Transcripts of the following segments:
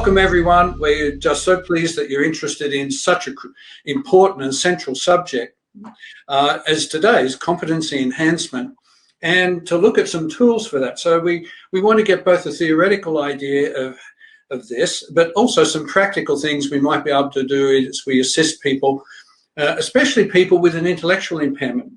welcome everyone. We're just so pleased that you're interested in such an important and central subject as today's competency enhancement, and to look at some tools for that. So we want to get both a theoretical idea of this, but also some practical things we might be able to do as we assist people, especially people with an intellectual impairment,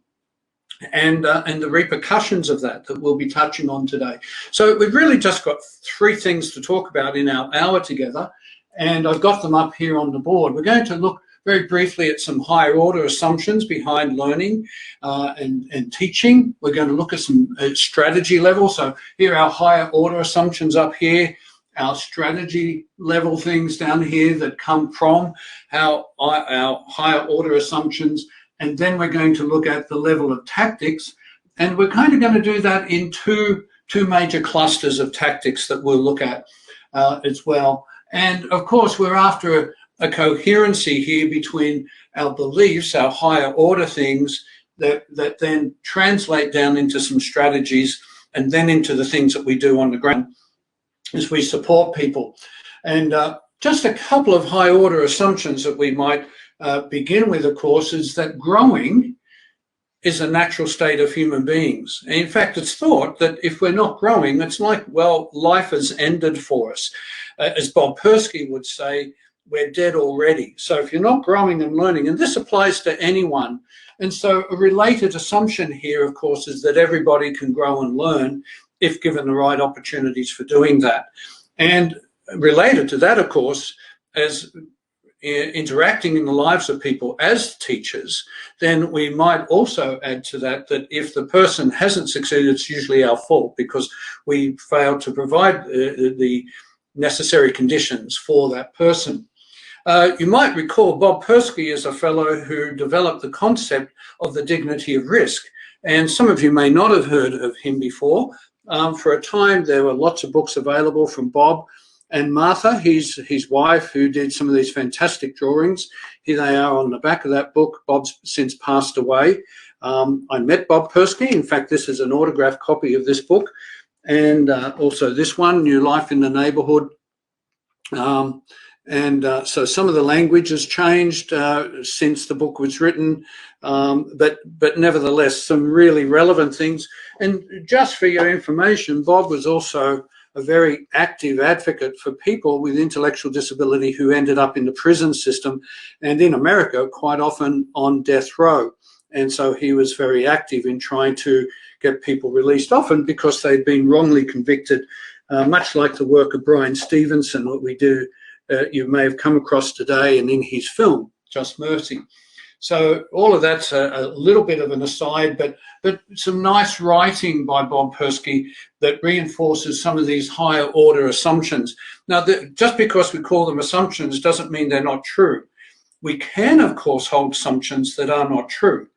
and the repercussions of that we'll be touching on today. So we've really just got three things to talk about in our hour together, and I've got them up here on the board. We're going to look very briefly at some higher order assumptions behind learning and teaching. We're going to look at some strategy level. So here are our higher order assumptions up here, our strategy level things down here that come from our higher order assumptions. And then we're going to look at the level of tactics, and we're kind of going to do that in two major clusters of tactics that we'll look at as well. And of course, we're after a coherency here between our beliefs, our higher order things that then translate down into some strategies, and then into the things that we do on the ground as we support people. And just a couple of high order assumptions that we might begin with, of course, is that growing is a natural state of human beings. And in fact, it's thought that if we're not growing, it's like, well, life has ended for us. As Bob Persky would say, we're dead already. So if you're not growing and learning, and this applies to anyone. And so a related assumption here, of course, is that everybody can grow and learn if given the right opportunities for doing that. And related to that, of course, as interacting in the lives of people as teachers, then we might also add to that if the person hasn't succeeded, it's usually our fault because we failed to provide the necessary conditions for that person. You might recall Bob Persky is a fellow who developed the concept of the dignity of risk, and some of you may not have heard of him before. For a time, there were lots of books available from Bob and Martha, his wife, who did some of these fantastic drawings. Here they are on the back of that book. Bob's since passed away. I met Bob Persky. In fact, this is an autographed copy of this book. And also this one, New Life in the Neighborhood. So some of the language has changed since the book was written, but nevertheless, some really relevant things. And just for your information, Bob was also a very active advocate for people with intellectual disability who ended up in the prison system, and in America quite often on death row. And so he was very active in trying to get people released, often because they'd been wrongly convicted, much like the work of Brian Stevenson, what we do, you may have come across today, and in his film, Just Mercy. So all of that's a little bit of an aside, but some nice writing by Bob Persky that reinforces some of these higher order assumptions. Now, just because we call them assumptions doesn't mean they're not true. We can, of course, hold assumptions that are not true,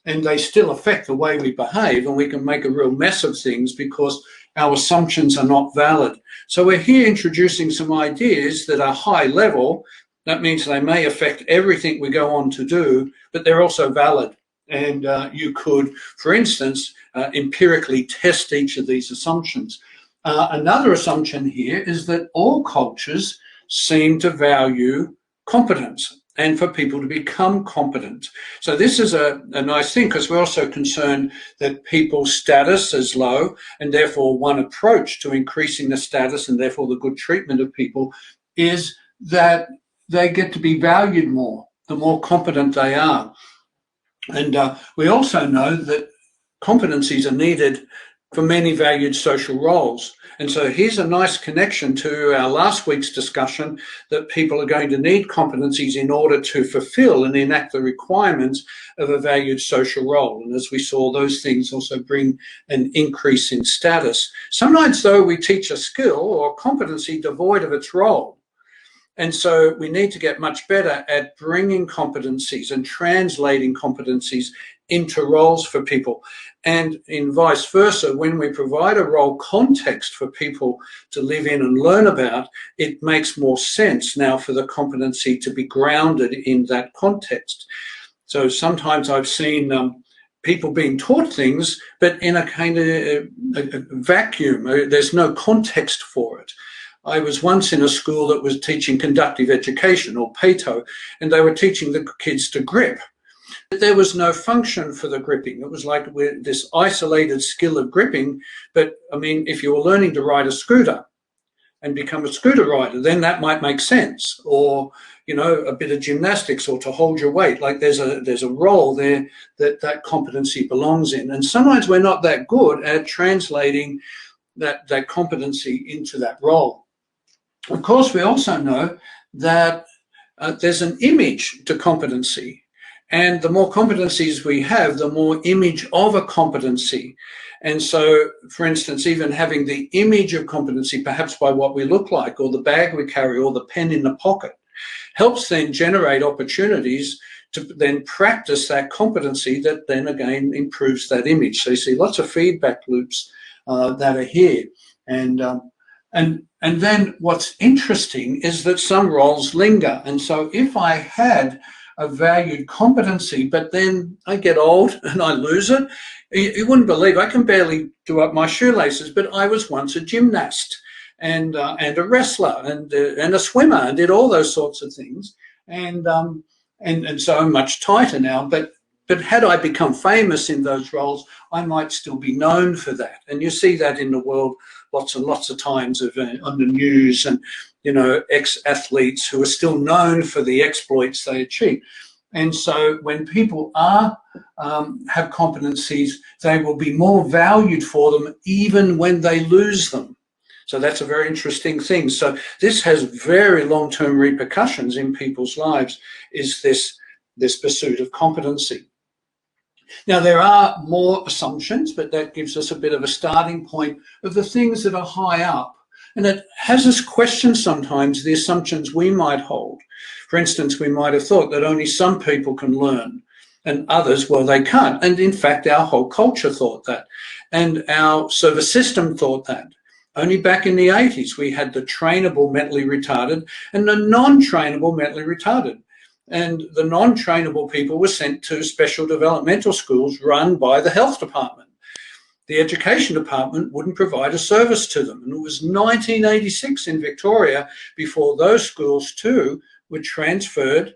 and they still affect the way we behave, and we can make a real mess of things because our assumptions are not valid. So we're here introducing some ideas that are high level. That means they may affect everything we go on to do, but they're also valid. And you could, for instance, empirically test each of these assumptions. Another assumption here is that all cultures seem to value competence and for people to become competent. So this is a nice thing, because we're also concerned that people's status is low, and therefore one approach to increasing the status and therefore the good treatment of people is that they get to be valued more, the more competent they are. And we also know that competencies are needed for many valued social roles. And so here's a nice connection to our last week's discussion that people are going to need competencies in order to fulfill and enact the requirements of a valued social role. And as we saw, those things also bring an increase in status. Sometimes, though, we teach a skill or competency devoid of its role. And so we need to get much better at bringing competencies and translating competencies into roles for people. And in vice versa, when we provide a role context for people to live in and learn about, it makes more sense now for the competency to be grounded in that context. So sometimes I've seen people being taught things, but in a kind of a vacuum. There's no context for it. I was once in a school that was teaching conductive education, or PATO, and they were teaching the kids to grip. But there was no function for the gripping. It was like this isolated skill of gripping. But I mean, if you were learning to ride a scooter and become a scooter rider, then that might make sense. Or, you know, a bit of gymnastics, or to hold your weight. Like there's a role there that competency belongs in. And sometimes we're not that good at translating that competency into that role. Of course, we also know that there's an image to competency. And the more competencies we have, the more image of a competency. And so, for instance, even having the image of competency, perhaps by what we look like, or the bag we carry, or the pen in the pocket, helps then generate opportunities to then practice that competency that then again improves that image. So you see lots of feedback loops that are here. And then what's interesting is that some roles linger. And so if I had a valued competency, but then I get old and I lose it, you wouldn't believe, I can barely do up my shoelaces, but I was once a gymnast and a wrestler and a swimmer, and did all those sorts of things. And so I'm much tighter now, but had I become famous in those roles, I might still be known for that. And you see that in the world lots and lots of times on the news, and, you know, ex-athletes who are still known for the exploits they achieve. And so when people have competencies, they will be more valued for them even when they lose them. So that's a very interesting thing. So this has very long-term repercussions in people's lives, is this pursuit of competency. Now, there are more assumptions, but that gives us a bit of a starting point of the things that are high up. And it has us question sometimes the assumptions we might hold. For instance, we might have thought that only some people can learn, and others, well, they can't. And in fact, our whole culture thought that. And our service system thought that. Only back in the 80s, we had the trainable mentally retarded and the non-trainable mentally retarded. And the non-trainable people were sent to special developmental schools run by the health department. The education department wouldn't provide a service to them. And it was 1986 in Victoria before those schools too were transferred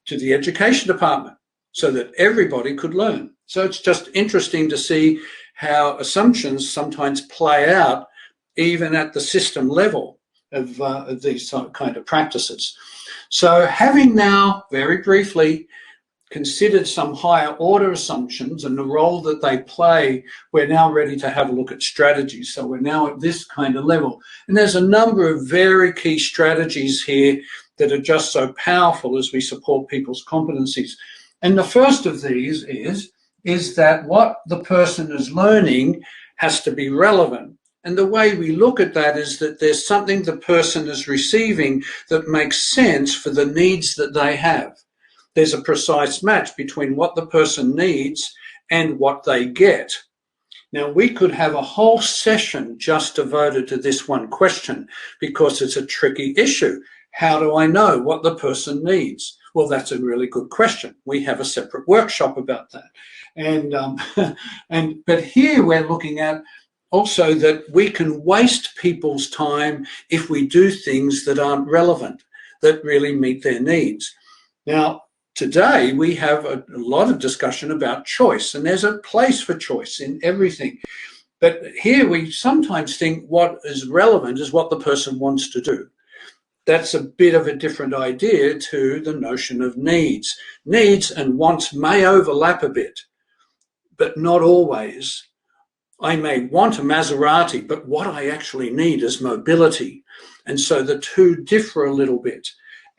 to the education department so that everybody could learn. So it's just interesting to see how assumptions sometimes play out even at the system level of these kind of practices. So having now, very briefly, considered some higher order assumptions and the role that they play, we're now ready to have a look at strategies. So we're now at this kind of level. And there's a number of very key strategies here that are just so powerful as we support people's competencies. And the first of these is that what the person is learning has to be relevant. And the way we look at that is that there's something the person is receiving that makes sense for the needs that they have. There's a precise match between what the person needs and what they get. Now, we could have a whole session just devoted to this one question because it's a tricky issue. How do I know what the person needs? Well, that's a really good question. We have a separate workshop about that. But here we're looking at also that we can waste people's time if we do things that aren't relevant, that really meet their needs. Now, today we have a lot of discussion about choice, and there's a place for choice in everything. But here we sometimes think what is relevant is what the person wants to do. That's a bit of a different idea to the notion of needs. Needs and wants may overlap a bit, but not always. I may want a Maserati, but what I actually need is mobility. And so the two differ a little bit.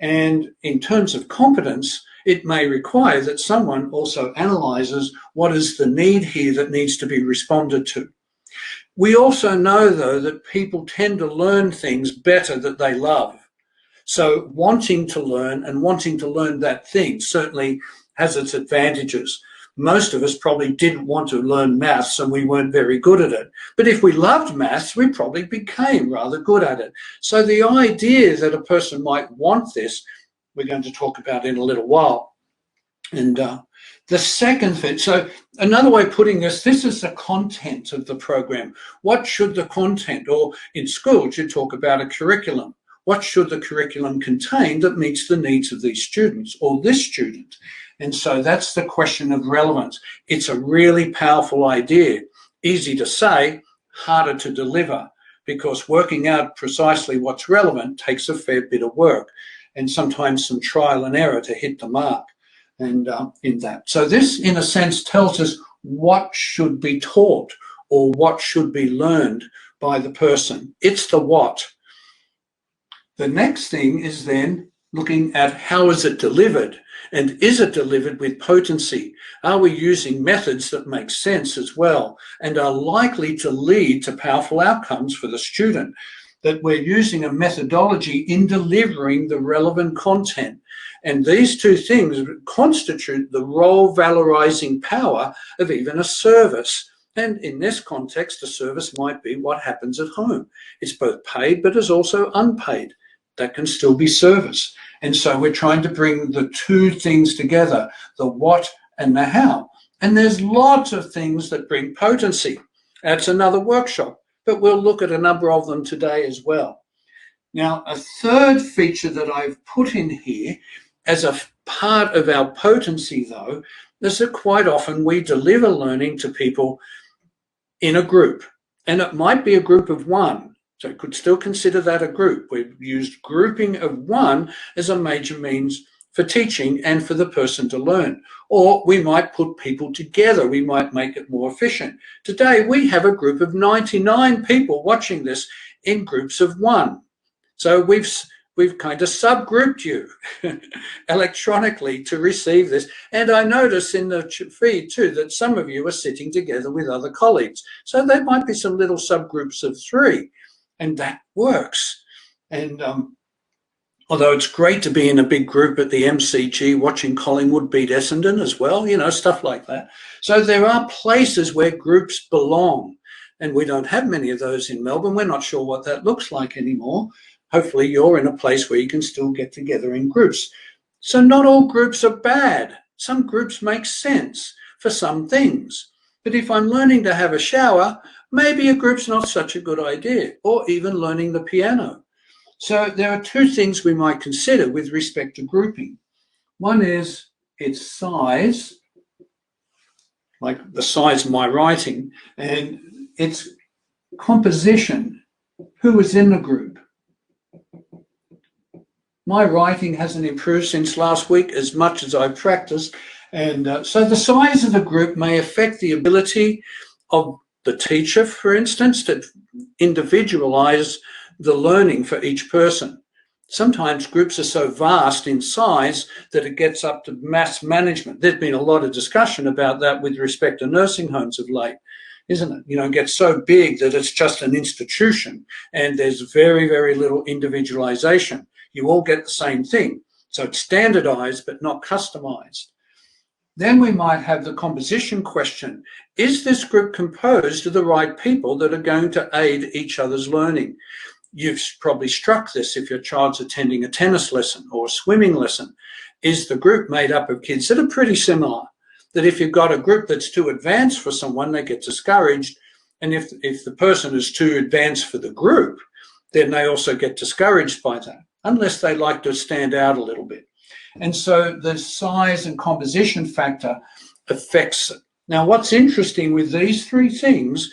And in terms of competence, it may require that someone also analyzes what is the need here that needs to be responded to. We also know, though, that people tend to learn things better that they love. So wanting to learn and wanting to learn that thing certainly has its advantages. Most of us probably didn't want to learn maths and we weren't very good at it. But if we loved maths, we probably became rather good at it. So the idea that a person might want this, we're going to talk about in a little while. And The second thing, so another way of putting this is the content of the program. What should the content, or in schools you talk about a curriculum. What should the curriculum contain that meets the needs of these students or this student? And so that's the question of relevance. It's a really powerful idea. Easy to say, harder to deliver, because working out precisely what's relevant takes a fair bit of work and sometimes some trial and error to hit the mark. And in that. So this, in a sense, tells us what should be taught or what should be learned by the person. It's the what. The next thing is then looking at how is it delivered, and is it delivered with potency? Are we using methods that make sense as well and are likely to lead to powerful outcomes for the student? That we're using a methodology in delivering the relevant content. And these two things constitute the role valorizing power of even a service. And in this context, a service might be what happens at home. It's both paid, but is also unpaid. That can still be service. And so we're trying to bring the two things together, the what and the how. And there's lots of things that bring potency. That's another workshop, but we'll look at a number of them today as well. Now, a third feature that I've put in here as a part of our potency, though, is that quite often we deliver learning to people in a group, and it might be a group of one. So you could still consider that a group. We've used grouping of one as a major means for teaching and for the person to learn. Or we might put people together. We might make it more efficient. Today, we have a group of 99 people watching this in groups of one. So we've kind of subgrouped you electronically to receive this. And I notice in the feed too that some of you are sitting together with other colleagues. So there might be some little subgroups of 3. And that works. And although it's great to be in a big group at the MCG watching Collingwood beat Essendon as well, you know, stuff like that. So there are places where groups belong. And we don't have many of those in Melbourne. We're not sure what that looks like anymore. Hopefully you're in a place where you can still get together in groups. So not all groups are bad. Some groups make sense for some things. But if I'm learning to have a shower, maybe a group's not such a good idea, or even learning the piano. So there are two things we might consider with respect to grouping. One is its size, like the size of my writing, and its composition, who is in the group. My writing hasn't improved since last week as much as I've practiced, and so the size of the group may affect the ability of the teacher, for instance, to individualize the learning for each person. Sometimes groups are so vast in size that it gets up to mass management. There's been a lot of discussion about that with respect to nursing homes of late, isn't it? You know, it gets so big that it's just an institution and there's very, very little individualization. You all get the same thing. So it's standardized but not customized. Then we might have the composition question. Is this group composed of the right people that are going to aid each other's learning? You've probably struck this if your child's attending a tennis lesson or a swimming lesson. Is the group made up of kids that are pretty similar? That if you've got a group that's too advanced for someone, they get discouraged. And if the person is too advanced for the group, then they also get discouraged by that, unless they like to stand out a little bit. And so the size and composition factor affects it. Now, what's interesting with these 3 things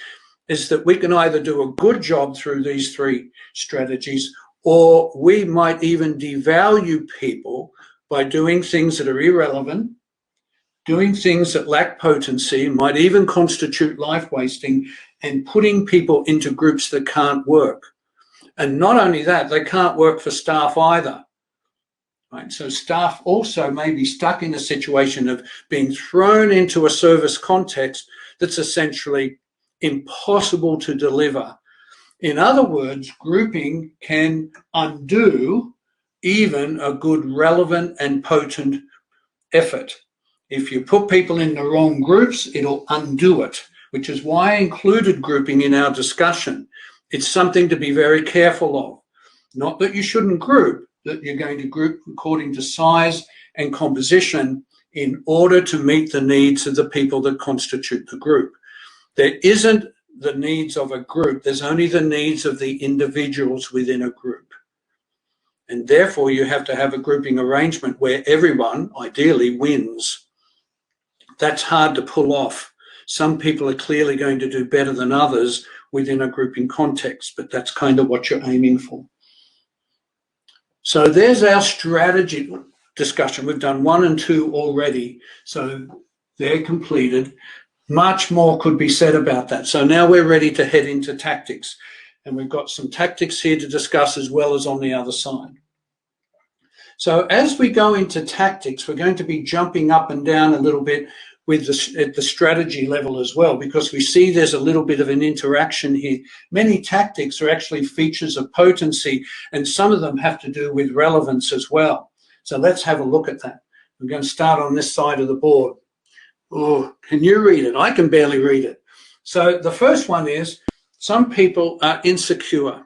is that we can either do a good job through these 3 strategies, or we might even devalue people by doing things that are irrelevant, doing things that lack potency, might even constitute life wasting, and putting people into groups that can't work. And not only that, they can't work for staff either. Right? So staff also may be stuck in a situation of being thrown into a service context that's essentially impossible to deliver. In other words, grouping can undo even a good, relevant and potent effort. If you put people in the wrong groups, it'll undo it, which is why I included grouping in our discussion. It's something to be very careful of. Not that you shouldn't group, that you're going to group according to size and composition in order to meet the needs of the people that constitute the group. There isn't the needs of a group, there's only the needs of the individuals within a group. And therefore you have to have a grouping arrangement where everyone ideally wins. That's hard to pull off. Some people are clearly going to do better than others within a grouping context, but that's kind of what you're aiming for. So there's our strategy discussion. We've done 1 and 2 already, so they're completed. Much more could be said about that. So now we're ready to head into tactics, and we've got some tactics here to discuss as well as on the other side. So as we go into tactics, we're going to be jumping up and down a little bit with at the strategy level as well, because we see there's a little bit of an interaction here. Many tactics are actually features of potency, and some of them have to do with relevance as well. So let's have a look at that. I'm going to start on this side of the board. Oh, can you read it? I can barely read it. So the first one is, some people are insecure.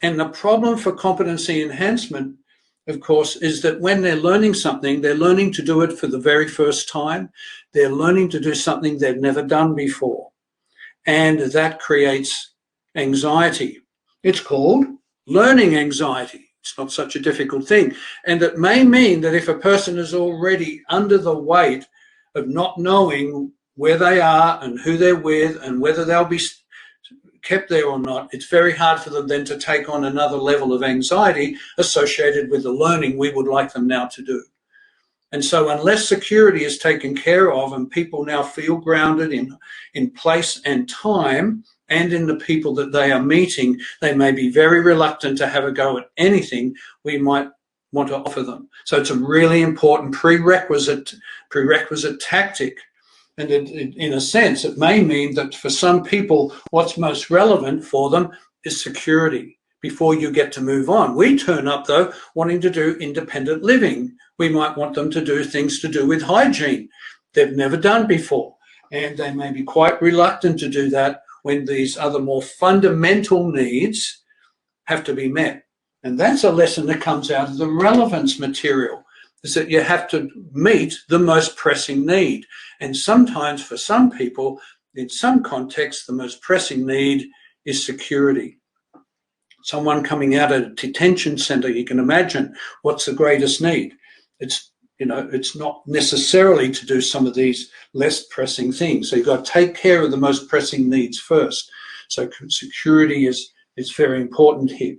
And the problem for competency enhancement, of course, is that when they're learning something, they're learning to do it for the very first time. They're learning to do something they've never done before. And that creates anxiety. It's called learning anxiety. It's not such a difficult thing. And it may mean that if a person is already under the weight of not knowing where they are and who they're with and whether they'll be kept there or not, it's very hard for them then to take on another level of anxiety associated with the learning we would like them now to do. And so unless security is taken care of and people now feel grounded in place and time and in the people that they are meeting, they may be very reluctant to have a go at anything we might want to offer them. So it's a really important prerequisite tactic. And in a sense, it may mean that for some people, what's most relevant for them is security before you get to move on. We turn up, though, wanting to do independent living. We might want them to do things to do with hygiene they've never done before. And they may be quite reluctant to do that when these other more fundamental needs have to be met. And that's a lesson that comes out of the relevance material, is that you have to meet the most pressing need. And sometimes for some people, in some contexts, the most pressing need is security. Someone coming out of a detention center, you can imagine what's the greatest need. It's not necessarily to do some of these less pressing things. So you've got to take care of the most pressing needs first. So security is very important here.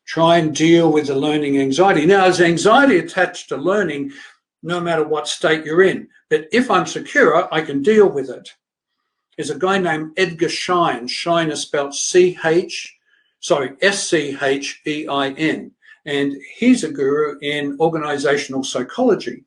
Try and deal with the learning anxiety. Now, there's anxiety attached to learning no matter what state you're in. But if I'm secure, I can deal with it. There's a guy named Edgar Schein. Schein is spelled S-C-H-E-I-N. And he's a guru in organizational psychology.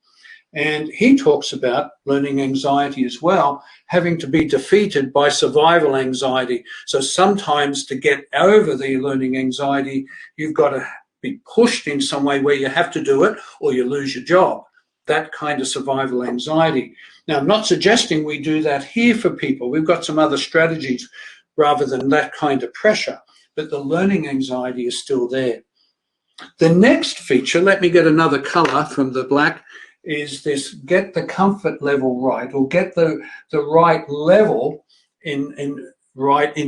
And he talks about learning anxiety as well, having to be defeated by survival anxiety. So sometimes to get over the learning anxiety, you've got to be pushed in some way where you have to do it or you lose your job. That kind of survival anxiety. Now, I'm not suggesting we do that here for people. We've got some other strategies rather than that kind of pressure, but the learning anxiety is still there. The next feature, let me get another color from the black, is this: get the comfort level right, or get the right level in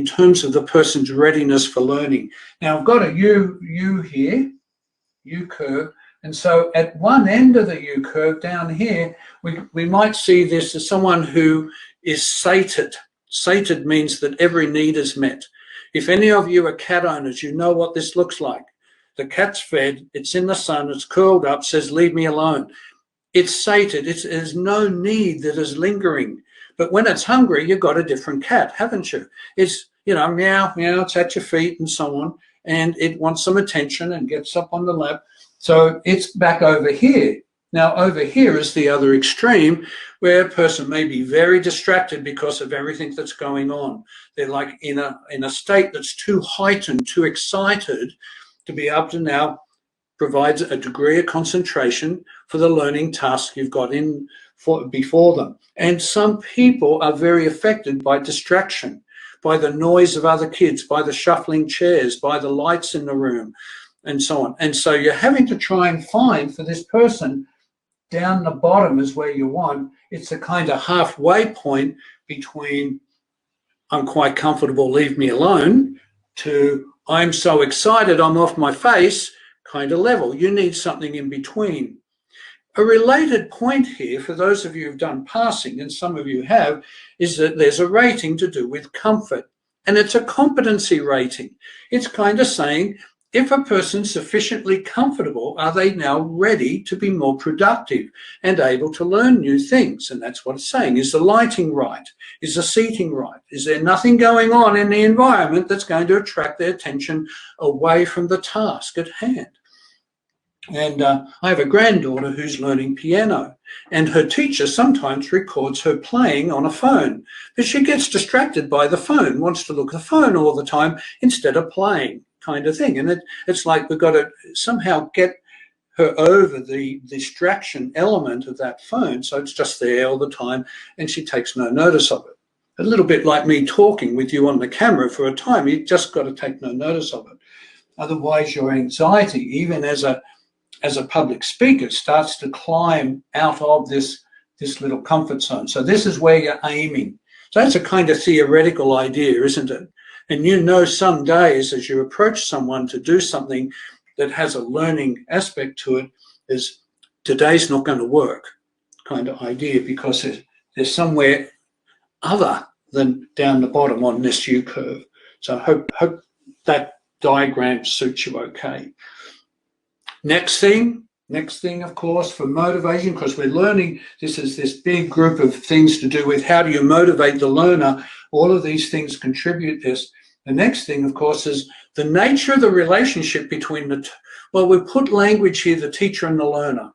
terms of the person's readiness for learning. Now, I've got a U here, U curve, and so at one end of the U curve down here, we might see this as someone who is sated. Sated means that every need is met. If any of you are cat owners, you know what this looks like. The cat's fed, it's in the sun, it's curled up, says, leave me alone. It's sated, there's no need that is lingering. But when it's hungry, you've got a different cat, haven't you? It's, meow, meow, it's at your feet and so on, and it wants some attention and gets up on the lap. So it's back over here. Now, over here is the other extreme, where a person may be very distracted because of everything that's going on. They're like in a state that's too heightened, too excited to be able to now provide a degree of concentration for the learning task you've got before them. And some people are very affected by distraction, by the noise of other kids, by the shuffling chairs, by the lights in the room, and so on. And so you're having to try and find for this person down the bottom is where you want. It's a kind of halfway point between I'm quite comfortable, leave me alone, to I'm so excited, I'm off my face kind of level. You need something in between. A related point here, for those of you who've done passing, and some of you have, is that there's a rating to do with comfort. And it's a competency rating. It's kind of saying, if a person's sufficiently comfortable, are they now ready to be more productive and able to learn new things? And that's what it's saying. Is the lighting right? Is the seating right? Is there nothing going on in the environment that's going to attract their attention away from the task at hand? And I have a granddaughter who's learning piano, and her teacher sometimes records her playing on a phone, but she gets distracted by the phone, wants to look at the phone all the time instead of playing, kind of thing. And it's like we've got to somehow get her over the distraction element of that phone, so it's just there all the time, and she takes no notice of it. A little bit like me talking with you on the camera for a time, you've just got to take no notice of it. Otherwise, your anxiety, even as a public speaker, starts to climb out of this little comfort zone. So this is where you're aiming. So that's a kind of theoretical idea, isn't it? And you know, some days as you approach someone to do something that has a learning aspect to it, is today's not going to work kind of idea, because there's somewhere other than down the bottom on this U curve. So I hope that diagram suits you okay. Next thing, of course, for motivation, because we're learning, this is this big group of things to do with how do you motivate the learner. All of these things contribute this. The next thing, of course, is the nature of the relationship between well, we put language here, the teacher and the learner.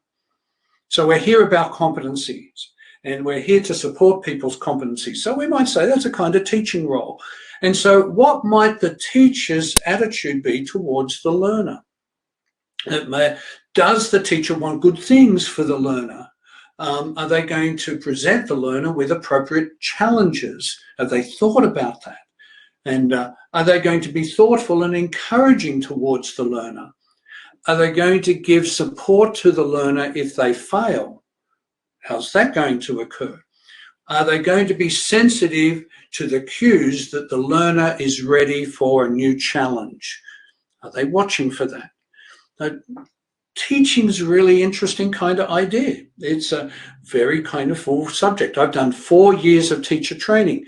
So we're here about competencies, and we're here to support people's competencies. So we might say that's a kind of teaching role. And so what might the teacher's attitude be towards the learner? Does the teacher want good things for the learner? Are they going to present the learner with appropriate challenges? Have they thought about that? And are they going to be thoughtful and encouraging towards the learner? Are they going to give support to the learner if they fail? How's that going to occur? Are they going to be sensitive to the cues that the learner is ready for a new challenge? Are they watching for that? Teaching is a really interesting kind of idea. It's a very kind of full subject. I've done 4 years of teacher training.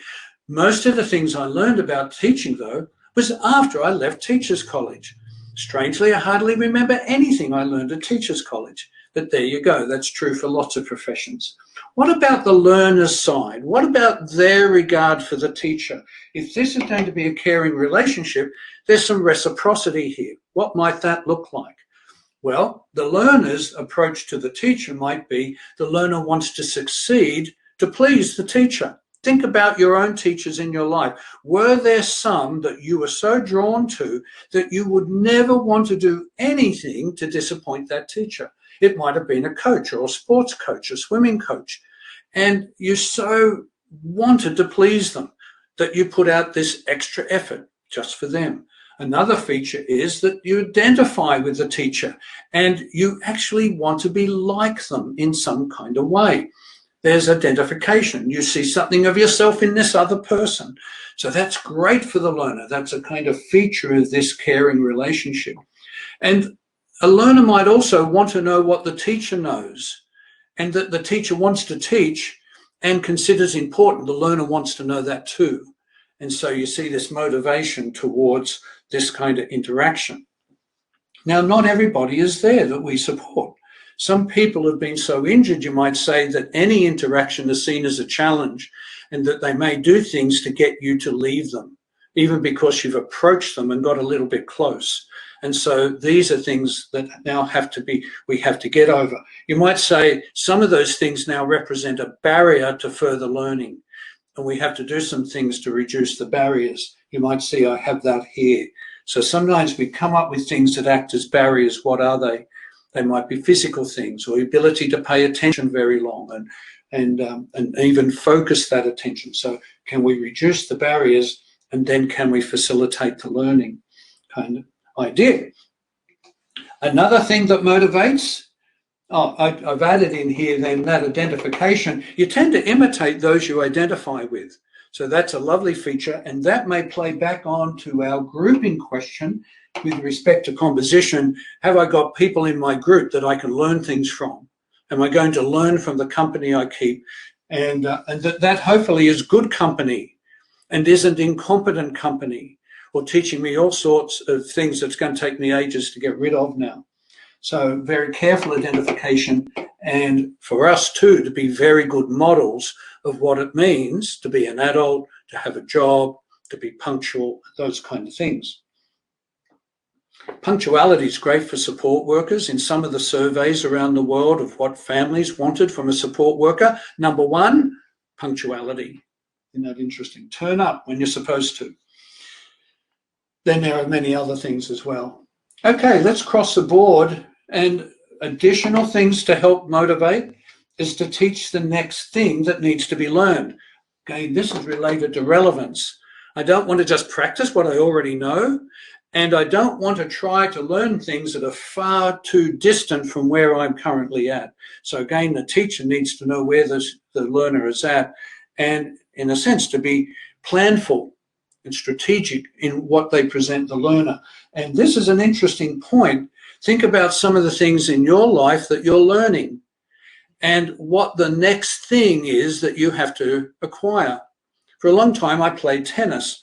Most of the things I learned about teaching, though, was after I left Teachers College. Strangely, I hardly remember anything I learned at Teachers College. But there you go. That's true for lots of professions. What about the learner's side? What about their regard for the teacher? If this is going to be a caring relationship, there's some reciprocity here. What might that look like? Well, the learner's approach to the teacher might be the learner wants to succeed to please the teacher. Think about your own teachers in your life. Were there some that you were so drawn to that you would never want to do anything to disappoint that teacher? It might have been a coach or a sports coach, a swimming coach, and you so wanted to please them that you put out this extra effort just for them. Another feature is that you identify with the teacher and you actually want to be like them in some kind of way. There's identification. You see something of yourself in this other person. So that's great for the learner. That's a kind of feature of this caring relationship. And a learner might also want to know what the teacher knows, and that the teacher wants to teach and considers important. The learner wants to know that too. And so you see this motivation towards this kind of interaction. Now, not everybody is there that we support. Some people have been so injured, you might say, that any interaction is seen as a challenge, and that they may do things to get you to leave them, even because you've approached them and got a little bit close. And so these are things that now we have to get over. You might say some of those things now represent a barrier to further learning, and we have to do some things to reduce the barriers. You might see I have that here. So sometimes we come up with things that act as barriers. What are they? They might be physical things, or ability to pay attention very long and even focus that attention. So can we reduce the barriers, and then can we facilitate the learning kind of idea? Another thing that motivates I've added in here then that identification. You tend to imitate those you identify with. So that's a lovely feature, and that may play back on to our grouping question with respect to composition. Have I got people in my group that I can learn things from? Am I going to learn from the company I keep? And that hopefully is good company and isn't incompetent company or teaching me all sorts of things that's going to take me ages to get rid of now. So very careful identification, and for us too to be very good models of what it means to be an adult, to have a job, to be punctual, those kind of things. Punctuality is great for support workers. In some of the surveys around the world of what families wanted from a support worker, number one, punctuality. Isn't that interesting? Turn up when you're supposed to. Then there are many other things as well. Okay, let's cross the board. And additional things to help motivate is to teach the next thing that needs to be learned. Okay, this is related to relevance. I don't want to just practice what I already know, and I don't want to try to learn things that are far too distant from where I'm currently at. So again, the teacher needs to know where the learner is at, and in a sense, to be planful and strategic in what they present the learner. And this is an interesting point. Think about some of the things in your life that you're learning and what the next thing is that you have to acquire. For a long time, I played tennis,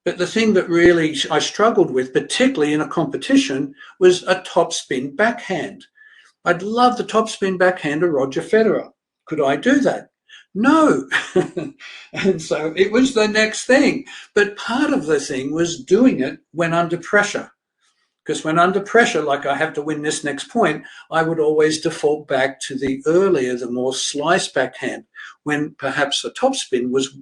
but the thing that really I struggled with, particularly in a competition, was a topspin backhand. I'd love the topspin backhand of Roger Federer. Could I do that? No. And so it was the next thing. But part of the thing was doing it when under pressure. Because when under pressure, like I have to win this next point, I would always default back to the earlier, the more slice backhand, when perhaps the topspin was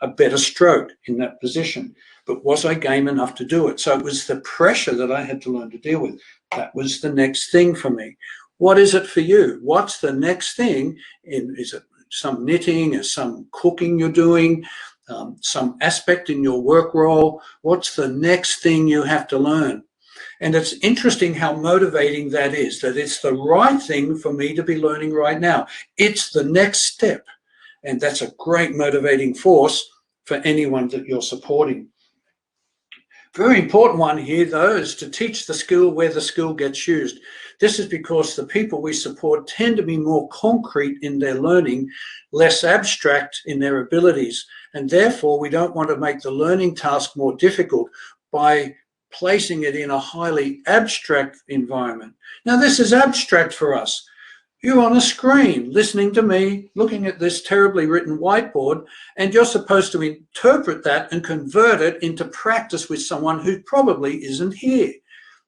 a better stroke in that position. But was I game enough to do it? So it was the pressure that I had to learn to deal with. That was the next thing for me. What is it for you? What's the next thing? Is it some knitting, or some cooking you're doing, some aspect in your work role? What's the next thing you have to learn? And it's interesting how motivating that is, that it's the right thing for me to be learning right now. It's the next step. And that's a great motivating force for anyone that you're supporting. Very important one here, though, is to teach the skill where the skill gets used. This is because the people we support tend to be more concrete in their learning, less abstract in their abilities, and therefore we don't want to make the learning task more difficult by placing it in a highly abstract environment. Now, this is abstract for us. You're on a screen listening to me, looking at this terribly written whiteboard, and you're supposed to interpret that and convert it into practice with someone who probably isn't here.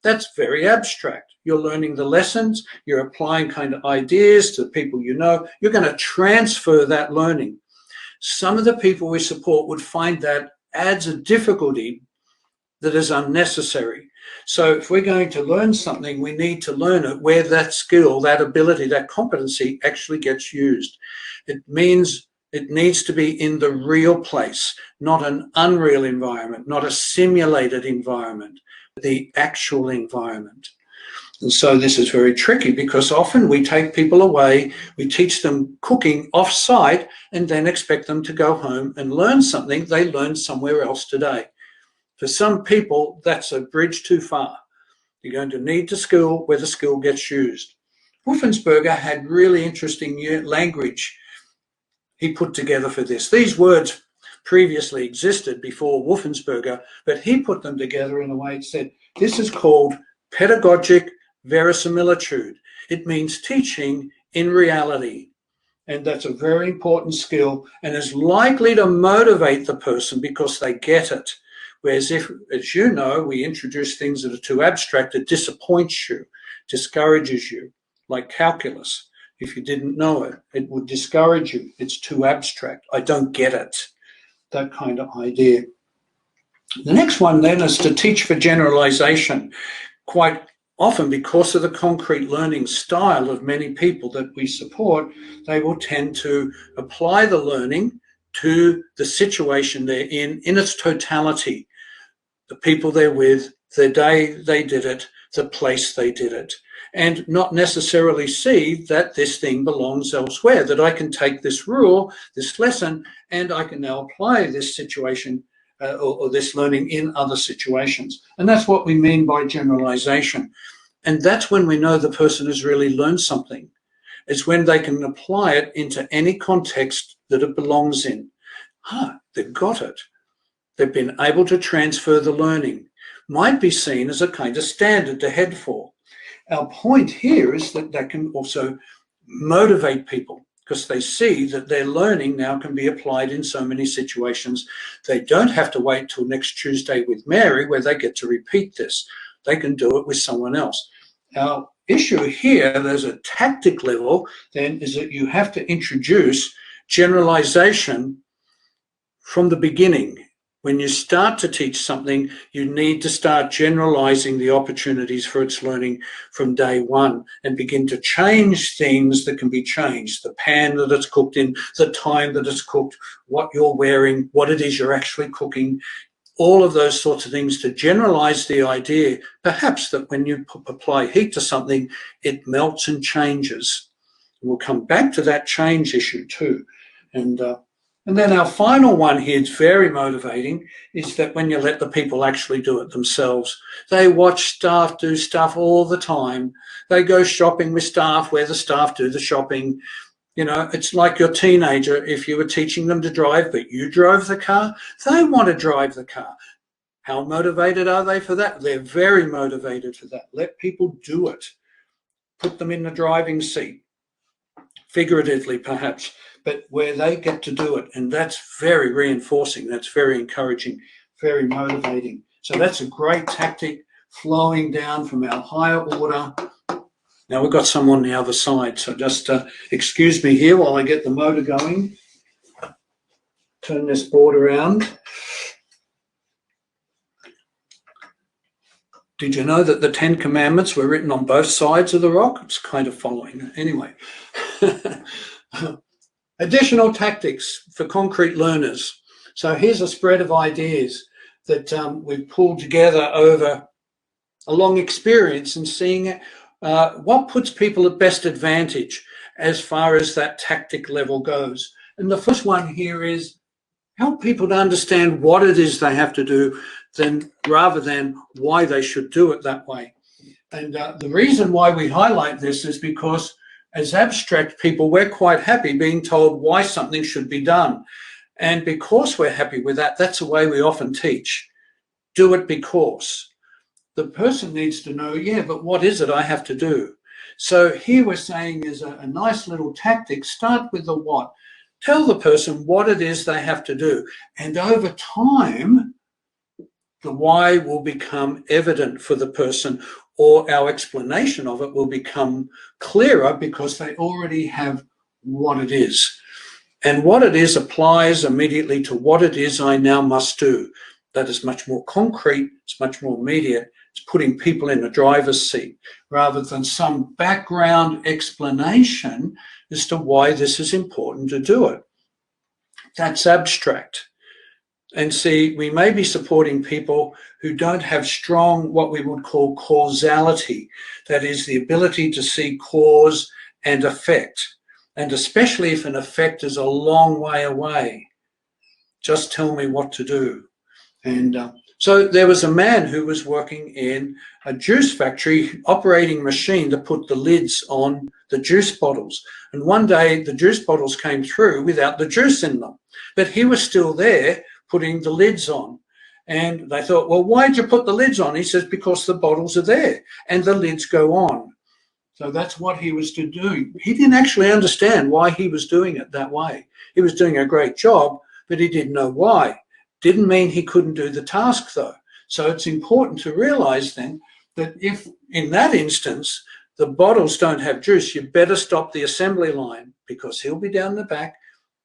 That's very abstract. You're learning the lessons, you're applying kind of ideas to people you know, you're going to transfer that learning. Some of the people we support would find that adds a difficulty that is unnecessary. So if we're going to learn something, we need to learn it where that skill, that ability, that competency actually gets used. It means it needs to be in the real place, not an unreal environment, not a simulated environment, the actual environment. And so this is very tricky because often we take people away, we teach them cooking off-site and then expect them to go home and learn something they learned somewhere else today. For some people, that's a bridge too far. You're going to need the skill where the skill gets used. Wolfensberger had really interesting language he put together for this. These words previously existed before Wolfensberger, but he put them together in a way that said, this is called pedagogic verisimilitude. It means teaching in reality. And that's a very important skill and is likely to motivate the person because they get it. Whereas if, as you know, we introduce things that are too abstract, it disappoints you, discourages you, like calculus. If you didn't know it, it would discourage you. It's too abstract. I don't get it. That kind of idea. The next one then is to teach for generalization. Quite often, because of the concrete learning style of many people that we support, they will tend to apply the learning to the situation they're in its totality. The people they're with, the day they did it, the place they did it. and not necessarily see that this thing belongs elsewhere, that I can take this rule, this lesson, and I can now apply this situation or this learning in other situations. And that's what we mean by generalization. And that's when we know the person has really learned something. It's when they can apply it into any context that it belongs in. They've got it. They've been able to transfer the learning. Might be seen as a kind of standard to head for. Our point here is that that can also motivate people because they see that their learning now can be applied in so many situations. They don't have to wait till next Tuesday with Mary where they get to repeat this. They can do it with someone else. Our issue here, there's a tactic level, then, is that you have to introduce generalization from the beginning. When you start to teach something, you need to start generalizing the opportunities for its learning from day one and begin to change things that can be changed. The pan that it's cooked in, the time that it's cooked, what you're wearing, what it is you're actually cooking, all of those sorts of things to generalize the idea, perhaps that when you apply heat to something, it melts and changes. We'll come back to that change issue too. And then our final one here is very motivating, is that when you let the people actually do it themselves. They watch staff do stuff all the time. They go shopping with staff where the staff do the shopping. You know, it's like your teenager, if you were teaching them to drive, but you drove the car, they want to drive the car. How motivated are they for that? They're very motivated for that. Let people do it. Put them in the driving seat, figuratively perhaps, but where they get to do it. And that's very reinforcing. That's very encouraging, very motivating. So that's a great tactic flowing down from our higher order. Now we've got some on the other side. So just excuse me here while I get the motor going. Turn this board around. Did you know that the 10 Commandments were written on both sides of the rock? It's kind of following. Anyway. Additional tactics for concrete learners. So here's a spread of ideas that we've pulled together over a long experience and seeing what puts people at best advantage as far as that tactic level goes. And the first one here is help people to understand what it is they have to do rather than why they should do it that way. And the reason why we highlight this is because as abstract people, we're quite happy being told why something should be done. And because we're happy with that, that's the way we often teach. Do it because. The person needs to know, yeah, but what is it I have to do? So here we're saying is a nice little tactic. Start with the what. Tell the person what it is they have to do. And over time, the why will become evident for the person, or our explanation of it will become clearer because they already have what it is. And what it is applies immediately to what it is I now must do. That is much more concrete, it's much more immediate. It's putting people in the driver's seat rather than some background explanation as to why this is important to do it. That's abstract. And see, we may be supporting people who don't have strong, what we would call causality. That is the ability to see cause and effect. And especially if an effect is a long way away, just tell me what to do. And so there was a man who was working in a juice factory, operating a machine to put the lids on the juice bottles. And one day the juice bottles came through without the juice in them. But he was still there putting the lids on. And they thought, well, why'd you put the lids on? He says, because the bottles are there and the lids go on. So that's what he was doing. He didn't actually understand why he was doing it that way. He was doing a great job, but he didn't know why. Didn't mean he couldn't do the task though. So it's important to realize then that if in that instance, the bottles don't have juice, you better stop the assembly line because he'll be down the back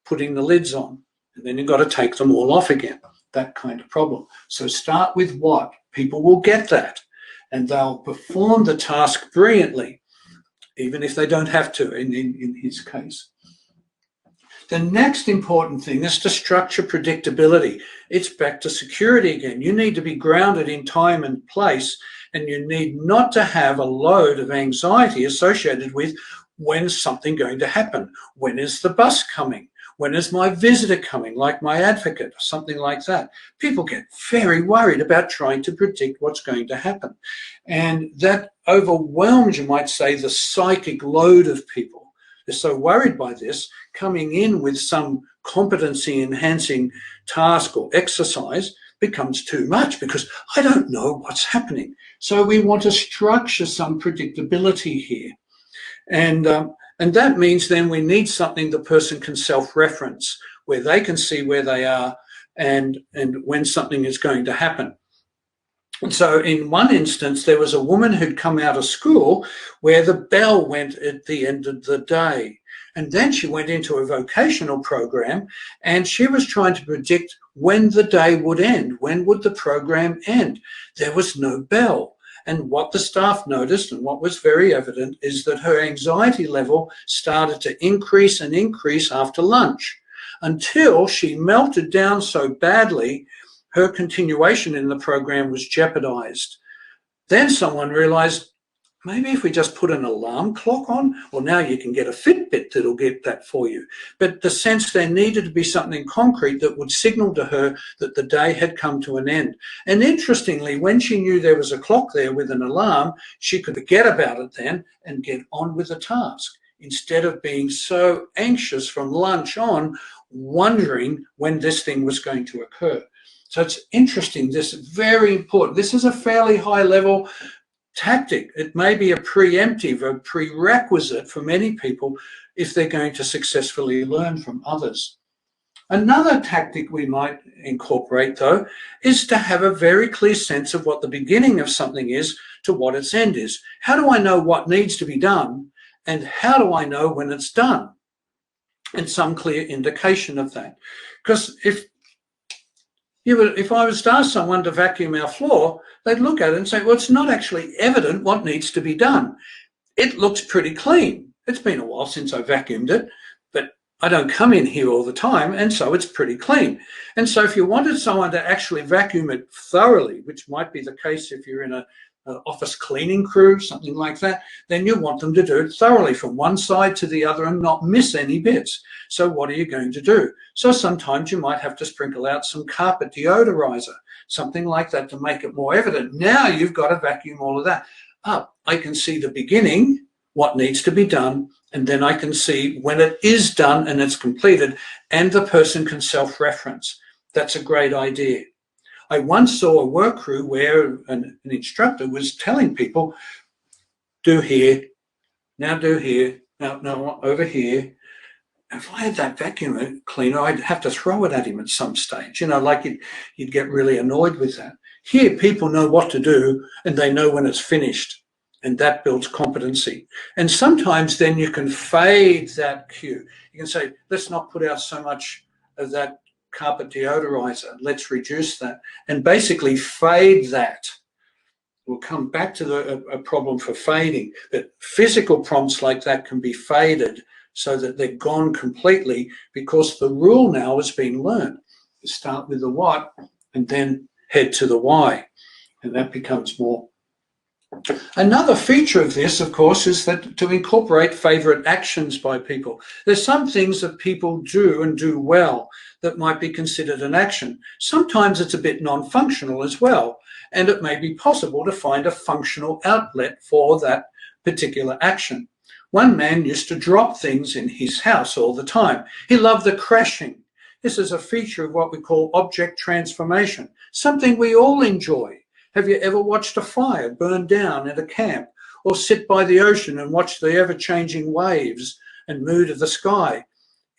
putting the lids on. And then you've got to take them all off again, that kind of problem. So start with what? People will get that and they'll perform the task brilliantly, even if they don't have to in his case. The next important thing is to structure predictability. It's back to security again. You need to be grounded in time and place And you need not to have a load of anxiety associated with when's something going to happen? When is the bus coming? When is my visitor coming, like my advocate, or something like that? People get very worried about trying to predict what's going to happen. And that overwhelms, you might say, the psychic load of people. They're so worried by this, coming in with some competency-enhancing task or exercise becomes too much because I don't know what's happening. So we want to structure some predictability here. And that means then we need something the person can self-reference, where they can see where they are and when something is going to happen. And so in one instance, there was a woman who'd come out of school where the bell went at the end of the day. And then she went into a vocational program and she was trying to predict when the day would end. When would the program end? There was no bell. And what the staff noticed, and what was very evident, is that her anxiety level started to increase and increase after lunch until she melted down so badly, her continuation in the program was jeopardized. Then someone realized, maybe if we just put an alarm clock on, well, now you can get a Fitbit that'll get that for you. But the sense there needed to be something concrete that would signal to her that the day had come to an end. And interestingly, when she knew there was a clock there with an alarm, she could forget about it then and get on with the task, instead of being so anxious from lunch on, wondering when this thing was going to occur. So it's interesting, this is very important. This is a fairly high level tactic. It may be a preemptive, a prerequisite for many people if they're going to successfully learn from others. Another tactic we might incorporate, though, is to have a very clear sense of what the beginning of something is to what its end is. How do I know what needs to be done, and how do I know when it's done? And some clear indication of that. Because if I was to ask someone to vacuum our floor, they'd look at it and say, well, it's not actually evident what needs to be done. It looks pretty clean. It's been a while since I vacuumed it, but I don't come in here all the time, and so it's pretty clean. And so if you wanted someone to actually vacuum it thoroughly, which might be the case if you're in an office cleaning crew, something like that, then you want them to do it thoroughly from one side to the other and not miss any bits. So what are you going to do? So sometimes you might have to sprinkle out some carpet deodorizer, something like that, to make it more evident. Now you've got to vacuum all of that up. I can see the beginning, what needs to be done, and then I can see when it is done and it's completed, and the person can self-reference. That's a great idea. I once saw a work crew where an instructor was telling people, do here, now do here, now over here. If I had that vacuum cleaner, I'd have to throw it at him at some stage, like you'd get really annoyed with that. Here, people know what to do and they know when it's finished, and that builds competency. And sometimes then you can fade that cue. You can say, let's not put out so much of that carpet deodorizer, let's reduce that, and basically fade that. We'll come back to a problem for fading, but physical prompts like that can be faded so that they're gone completely, because the rule now has been learned. You start with the what and then head to the why, and that becomes more. Another feature of this, of course, is that to incorporate favorite actions by people. There's some things that people do and do well that might be considered an action. Sometimes it's a bit non-functional as well, and it may be possible to find a functional outlet for that particular action. One man used to drop things in his house all the time. He loved the crashing. This is a feature of what we call object transformation, something we all enjoy. Have you ever watched a fire burn down at a camp, or sit by the ocean and watch the ever-changing waves and mood of the sky?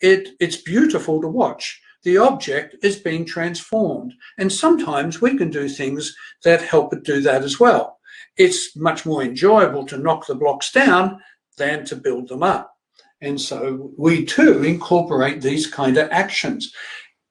It's beautiful to watch. The object is being transformed, and sometimes we can do things that help it do that as well. It's much more enjoyable to knock the blocks down than to build them up. And so we too incorporate these kind of actions.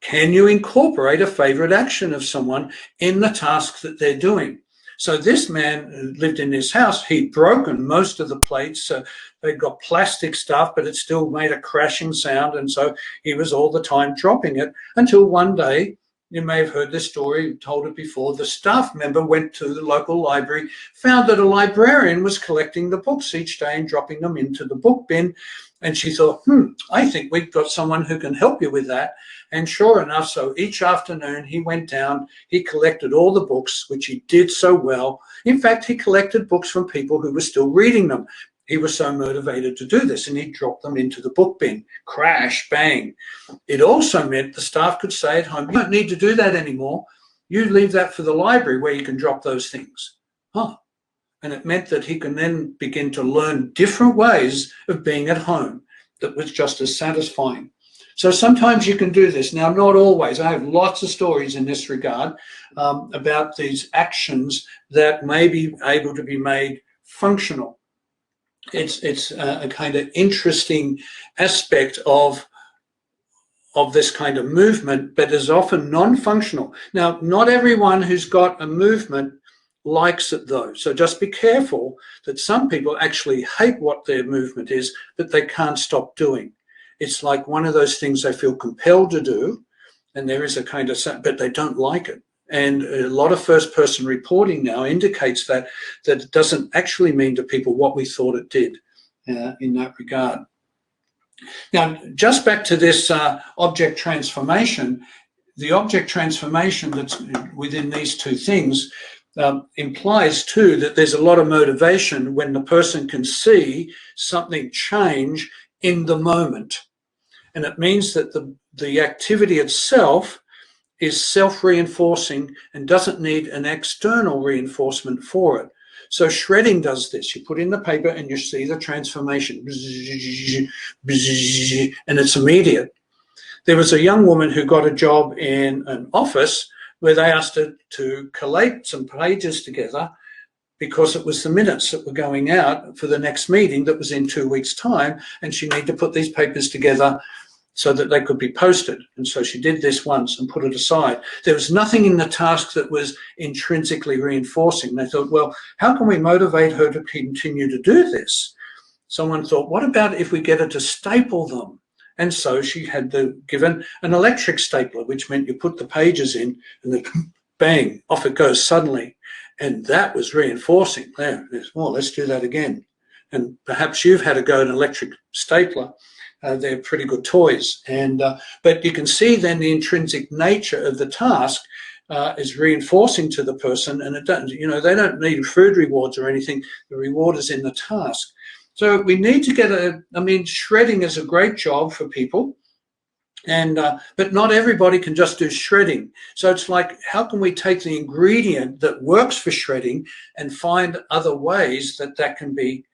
Can you incorporate a favorite action of someone in the task that they're doing? So this man who lived in his house, he'd broken most of the plates. So they'd got plastic stuff, but it still made a crashing sound. And so he was all the time dropping it, until one day You may have heard this story, told it before. The staff member went to the local library, found that a librarian was collecting the books each day and dropping them into the book bin. And she thought, I think we've got someone who can help you with that. And sure enough, so each afternoon he went down, he collected all the books, which he did so well. In fact, he collected books from people who were still reading them. He was so motivated to do this, and he dropped them into the book bin. Crash, bang. It also meant the staff could say at home, you don't need to do that anymore. You leave that for the library where you can drop those things. And it meant that he can then begin to learn different ways of being at home that was just as satisfying. So sometimes you can do this. Now, not always. I have lots of stories in this regard about these actions that may be able to be made functional. It's a kind of interesting aspect of this kind of movement, but is often non-functional. Now, not everyone who's got a movement likes it though. So just be careful that some people actually hate what their movement is, but they can't stop doing. It's like one of those things they feel compelled to do, and there is a kind of, but they don't like it. And a lot of first-person reporting now indicates that it doesn't actually mean to people what we thought it did in that regard. Now, just back to this object transformation, the object transformation that's within these two things implies too that there's a lot of motivation when the person can see something change in the moment. And it means that the activity itself is self-reinforcing and doesn't need an external reinforcement for it. So shredding does this. You put in the paper and you see the transformation, and it's immediate. There was a young woman who got a job in an office where they asked her to collate some pages together because it was the minutes that were going out for the next meeting that was in 2 weeks' time, and she needed to put these papers together so that they could be posted. And so she did this once and put it aside. There was nothing in the task that was intrinsically reinforcing. They thought, well, how can we motivate her to continue to do this? Someone thought, what about if we get her to staple them? And so she had given an electric stapler, which meant you put the pages in and then bang, off it goes suddenly. And that was reinforcing. There, well, let's do that again. And perhaps you've had a go at an electric stapler. They're pretty good toys. But you can see then the intrinsic nature of the task is reinforcing to the person, and it doesn't, they don't need food rewards or anything. The reward is in the task. So we need to get shredding is a great job for people, but not everybody can just do shredding. So it's like, how can we take the ingredient that works for shredding and find other ways that can be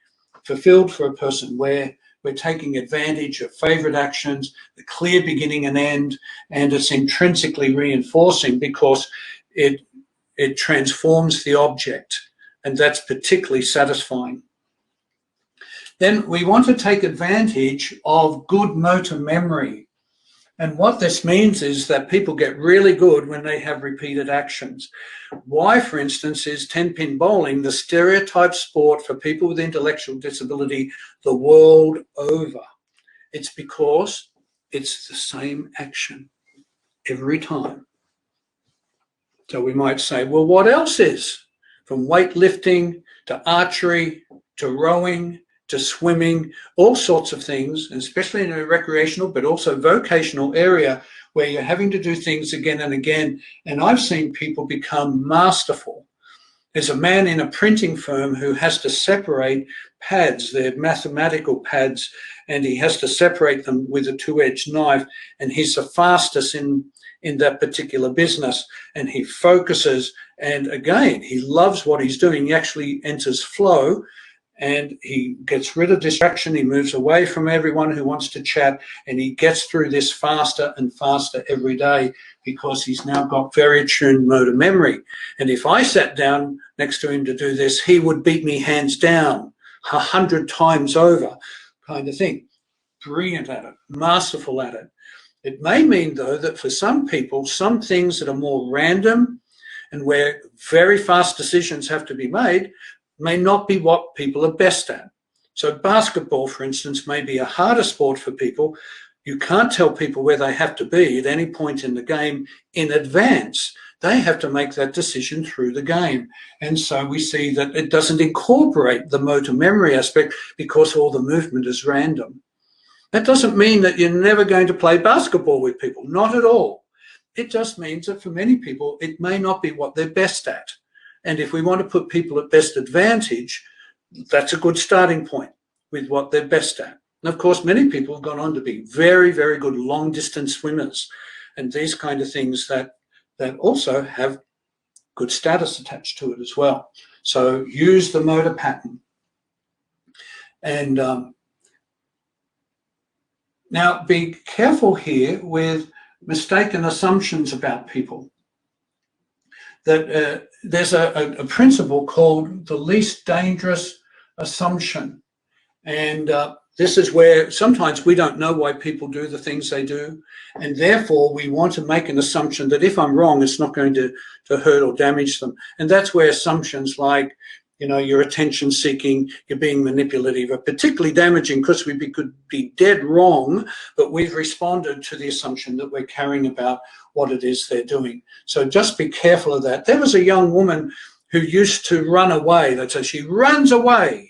fulfilled for a person where we're taking advantage of favorite actions, the clear beginning and end, and it's intrinsically reinforcing because it transforms the object, and that's particularly satisfying. Then we want to take advantage of good motor memory. And what this means is that people get really good when they have repeated actions. Why, for instance, is 10-pin bowling the stereotype sport for people with intellectual disability the world over? It's because it's the same action every time. So we might say, well, what else is? From weightlifting to archery to rowing to swimming, all sorts of things, especially in a recreational but also vocational area where you're having to do things again and again. And I've seen people become masterful. There's a man in a printing firm who has to separate pads, they're mathematical pads, and he has to separate them with a two-edged knife, and he's the fastest in that particular business, and he focuses, and again, he loves what he's doing. He actually enters flow, and he gets rid of distraction. He moves away from everyone who wants to chat, and he gets through this faster and faster every day because he's now got very attuned motor memory. And if I sat down next to him to do this, he would beat me hands down 100 times over, kind of thing. Brilliant at it, masterful at it. It may mean, though, that for some people, some things that are more random and where very fast decisions have to be made may not be what people are best at. So basketball, for instance, may be a harder sport for people You can't tell people where they have to be at any point in the game in advance. They have to make that decision through the game. And so we see that it doesn't incorporate the motor memory aspect because all the movement is random. That doesn't mean that you're never going to play basketball with people, not at all. It just means that for many people, it may not be what they're best at. And if we want to put people at best advantage, that's a good starting point with what they're best at. And of course, many people have gone on to be very, very good long distance swimmers and these kind of things that also have good status attached to it as well. So use the motor pattern. And now be careful here with mistaken assumptions about people. That there's a principle called the least dangerous assumption. And this is where sometimes we don't know why people do the things they do. And therefore, we want to make an assumption that if I'm wrong, it's not going to hurt or damage them. And that's where assumptions like, you know, you're attention seeking, you're being manipulative are particularly damaging because we could be dead wrong, but we've responded to the assumption that we're caring about what it is they're doing. So just be careful of that. There was a young woman who used to run away. That's how she runs away.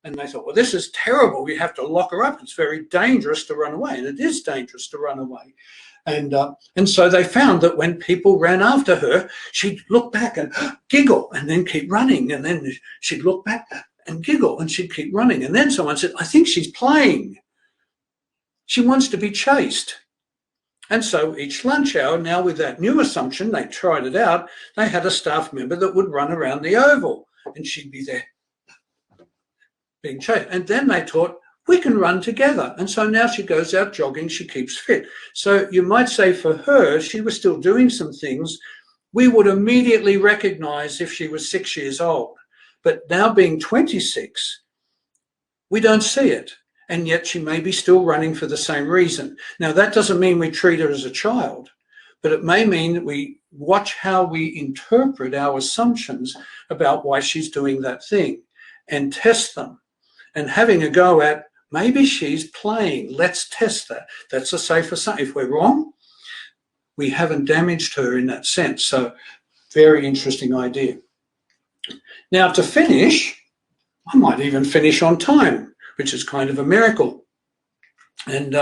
And they thought, well, this is terrible. We have to lock her up. It's very dangerous to run away. And it is dangerous to run away. And so they found that when people ran after her, she'd look back and giggle and then keep running. And then she'd look back and giggle and she'd keep running. And then someone said, I think she's playing. She wants to be chased. And so each lunch hour, now with that new assumption, they tried it out, they had a staff member that would run around the oval and she'd be there being chased. And then they thought, we can run together. And so now she goes out jogging, she keeps fit. So you might say for her, she was still doing some things we would immediately recognize if she was 6 years old. But now being 26, we don't see it. And yet she may be still running for the same reason. Now, that doesn't mean we treat her as a child, but it may mean that we watch how we interpret our assumptions about why she's doing that thing and test them. And having a go at, maybe she's playing, let's test that. That's a safe assumption. If we're wrong, we haven't damaged her in that sense. So very interesting idea. Now to finish, I might even finish on time, which is kind of a miracle, and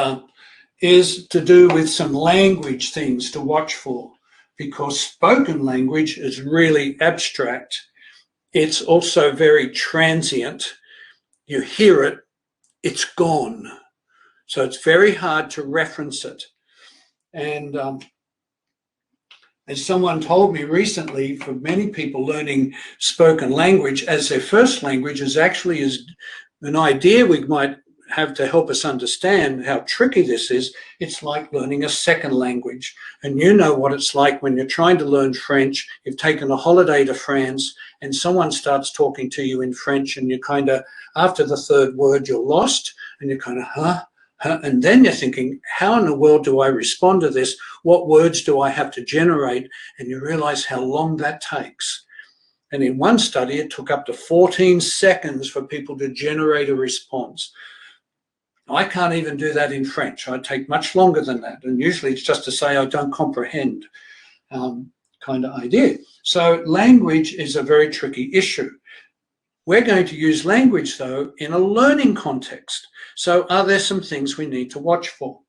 is to do with some language things to watch for, because spoken language is really abstract. It's also very transient. You hear it, it's gone. So it's very hard to reference it. And as someone told me recently, for many people learning spoken language as their first language is actually an idea we might have to help us understand how tricky this is. It's like learning a second language. And you know what it's like when you're trying to learn French, you've taken a holiday to France and someone starts talking to you in French and you kind of, after the third word, you're lost and you're kind of, huh? And then you're thinking, how in the world do I respond to this? What words do I have to generate? And you realize how long that takes. And in one study, it took up to 14 seconds for people to generate a response. I can't even do that in French. I take much longer than that. And usually it's just to say I don't comprehend kind of idea. So language is a very tricky issue. We're going to use language, though, in a learning context. So are there some things we need to watch for?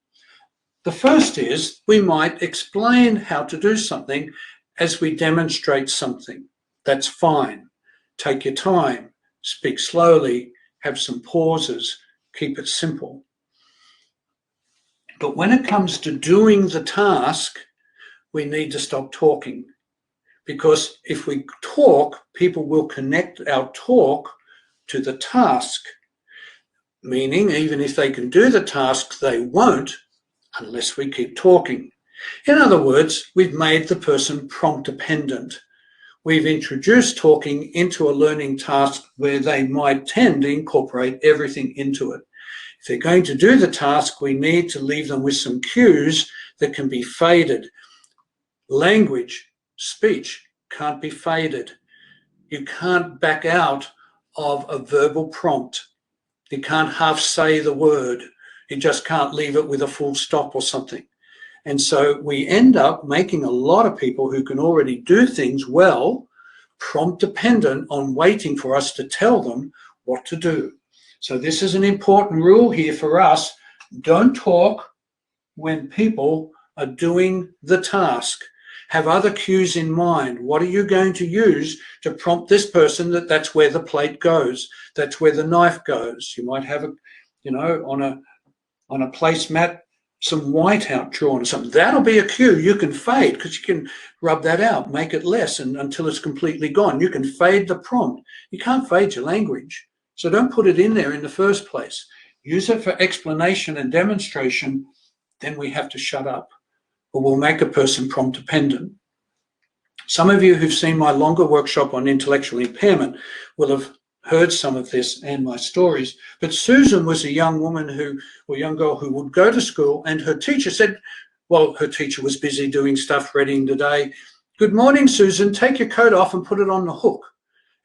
The first is we might explain how to do something as we demonstrate something. That's fine. Take your time, speak slowly, have some pauses, keep it simple. But when it comes to doing the task, we need to stop talking. Because if we talk, people will connect our talk to the task. Meaning, even if they can do the task, they won't unless we keep talking. In other words, we've made the person prompt dependent. We've introduced talking into a learning task where they might tend to incorporate everything into it. If they're going to do the task, we need to leave them with some cues that can be faded. Language, speech can't be faded. You can't back out of a verbal prompt. You can't half say the word. You just can't leave it with a full stop or something. And so we end up making a lot of people who can already do things well prompt dependent on waiting for us to tell them what to do. So this is an important rule here for us. Don't talk when people are doing the task. Have other cues in mind. What are you going to use to prompt this person that that's where the plate goes, that's where the knife goes? You might have a, on a placemat, some white out drawn or something. That'll be a cue. You can fade, because you can rub that out, make it less until it's completely gone. You can fade the prompt. You can't fade your language. So don't put it in there in the first place. Use it for explanation and demonstration. Then we have to shut up, or we'll make a person prompt dependent. Some of you who've seen my longer workshop on intellectual impairment will have heard some of this and my stories. But Susan was a young woman or young girl who would go to school, and her teacher said, well, her teacher was busy doing stuff, reading the day. Good morning, Susan, take your coat off and put it on the hook.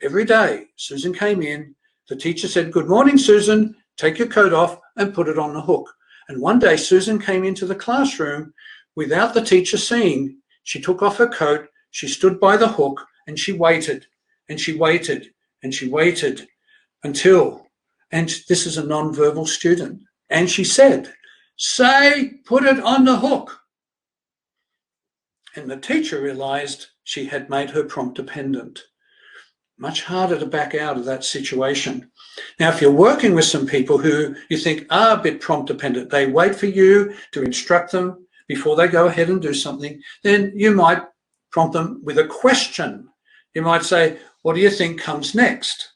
Every day, Susan came in, the teacher said, good morning, Susan, take your coat off and put it on the hook. And one day Susan came into the classroom without the teacher seeing. She took off her coat, she stood by the hook, and she waited, and she waited, and she waited until, and this is a non-verbal student, and she said, say, put it on the hook. And the teacher realized she had made her prompt dependent. Much harder to back out of that situation. Now, if you're working with some people who you think are a bit prompt dependent, they wait for you to instruct them before they go ahead and do something, then you might prompt them with a question. You might say, what do you think comes next?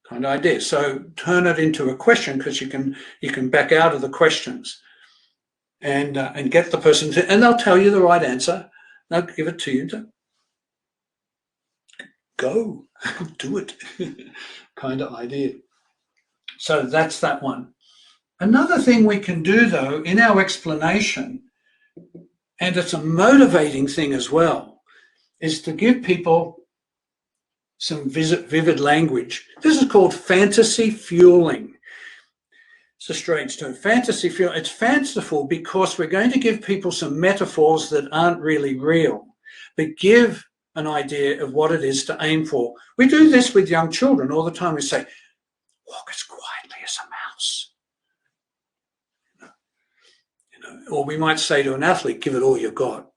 Kind of idea. So turn it into a question, because you can back out of the questions and get the person to, and they'll tell you the right answer. They'll give it to you to go, do it, kind of idea. So that's that one. Another thing we can do, though, in our explanation, and it's a motivating thing as well, is to give people some vivid language. This is called fantasy fueling. It's a strange term. Fantasy fueling. It's fanciful because we're going to give people some metaphors that aren't really real, but give an idea of what it is to aim for. We do this with young children all the time. We say, walk as quietly as a mouse. Or we might say to an athlete, give it all you've got,